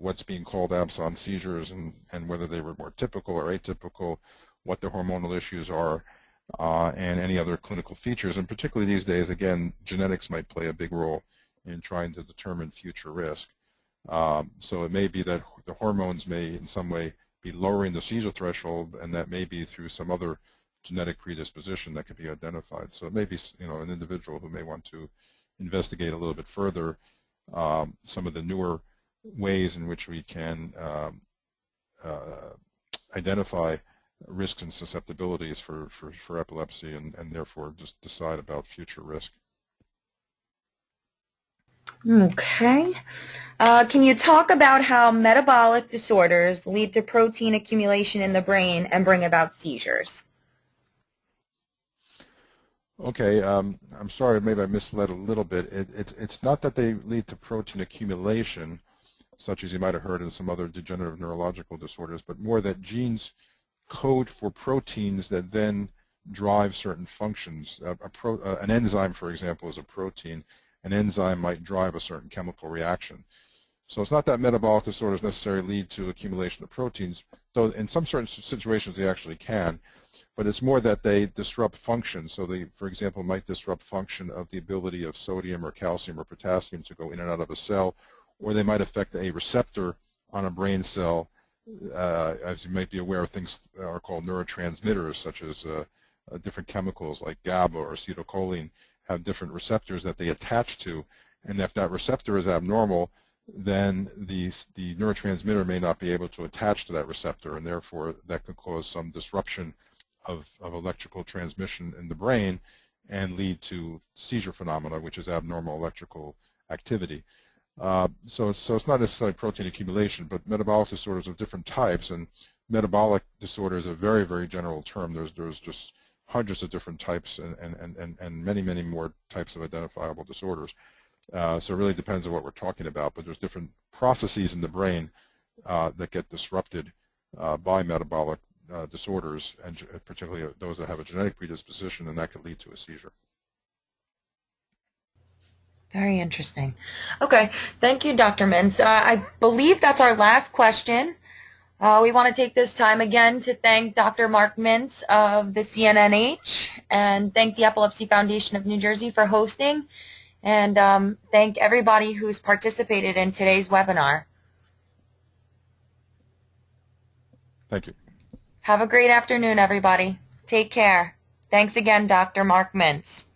S2: what's being called absence seizures and whether they were more typical or atypical, what the hormonal issues are, and any other clinical features. And particularly these days, again, genetics might play a big role in trying to determine future risk. So it may be that the hormones may in some way be lowering the seizure threshold, and that may be through some other genetic predisposition that could be identified. So it may be an individual who may want to investigate a little bit further some of the newer ways in which we can identify risks and susceptibilities for epilepsy and therefore just decide about future risk.
S1: Okay. Can you talk about how metabolic disorders lead to protein accumulation in the brain and bring about seizures?
S2: Okay, I'm sorry, maybe I misled a little bit. It's not that they lead to protein accumulation, such as you might have heard in some other degenerative neurological disorders, but more that genes code for proteins that then drive certain functions. An enzyme, for example, is a protein. An enzyme might drive a certain chemical reaction. So it's not that metabolic disorders necessarily lead to accumulation of proteins, though in some certain situations they actually can. But it's more that they disrupt function. So they, for example, might disrupt function of the ability of sodium or calcium or potassium to go in and out of a cell, or they might affect a receptor on a brain cell. As you might be aware, things are called neurotransmitters, such as different chemicals like GABA or acetylcholine have different receptors that they attach to. And if that receptor is abnormal, then the neurotransmitter may not be able to attach to that receptor, and therefore that could cause some disruption of electrical transmission in the brain and lead to seizure phenomena, which is abnormal electrical activity. So it's not necessarily protein accumulation, but metabolic disorders of different types, and metabolic disorder is a very, very general term. There's just hundreds of different types and many, many more types of identifiable disorders. So it really depends on what we're talking about, but there's different processes in the brain that get disrupted by metabolic disorders, and particularly those that have a genetic predisposition, and that could lead to a seizure.
S1: Very interesting. Okay, thank you, Dr. Mintz. I believe that's our last question. We want to take this time again to thank Dr. Mark Mintz of the CNNH and thank the Epilepsy Foundation of New Jersey for hosting, and thank everybody who's participated in today's webinar.
S2: Thank you.
S1: Have a great afternoon, everybody. Take care. Thanks again, Dr. Mark Mintz.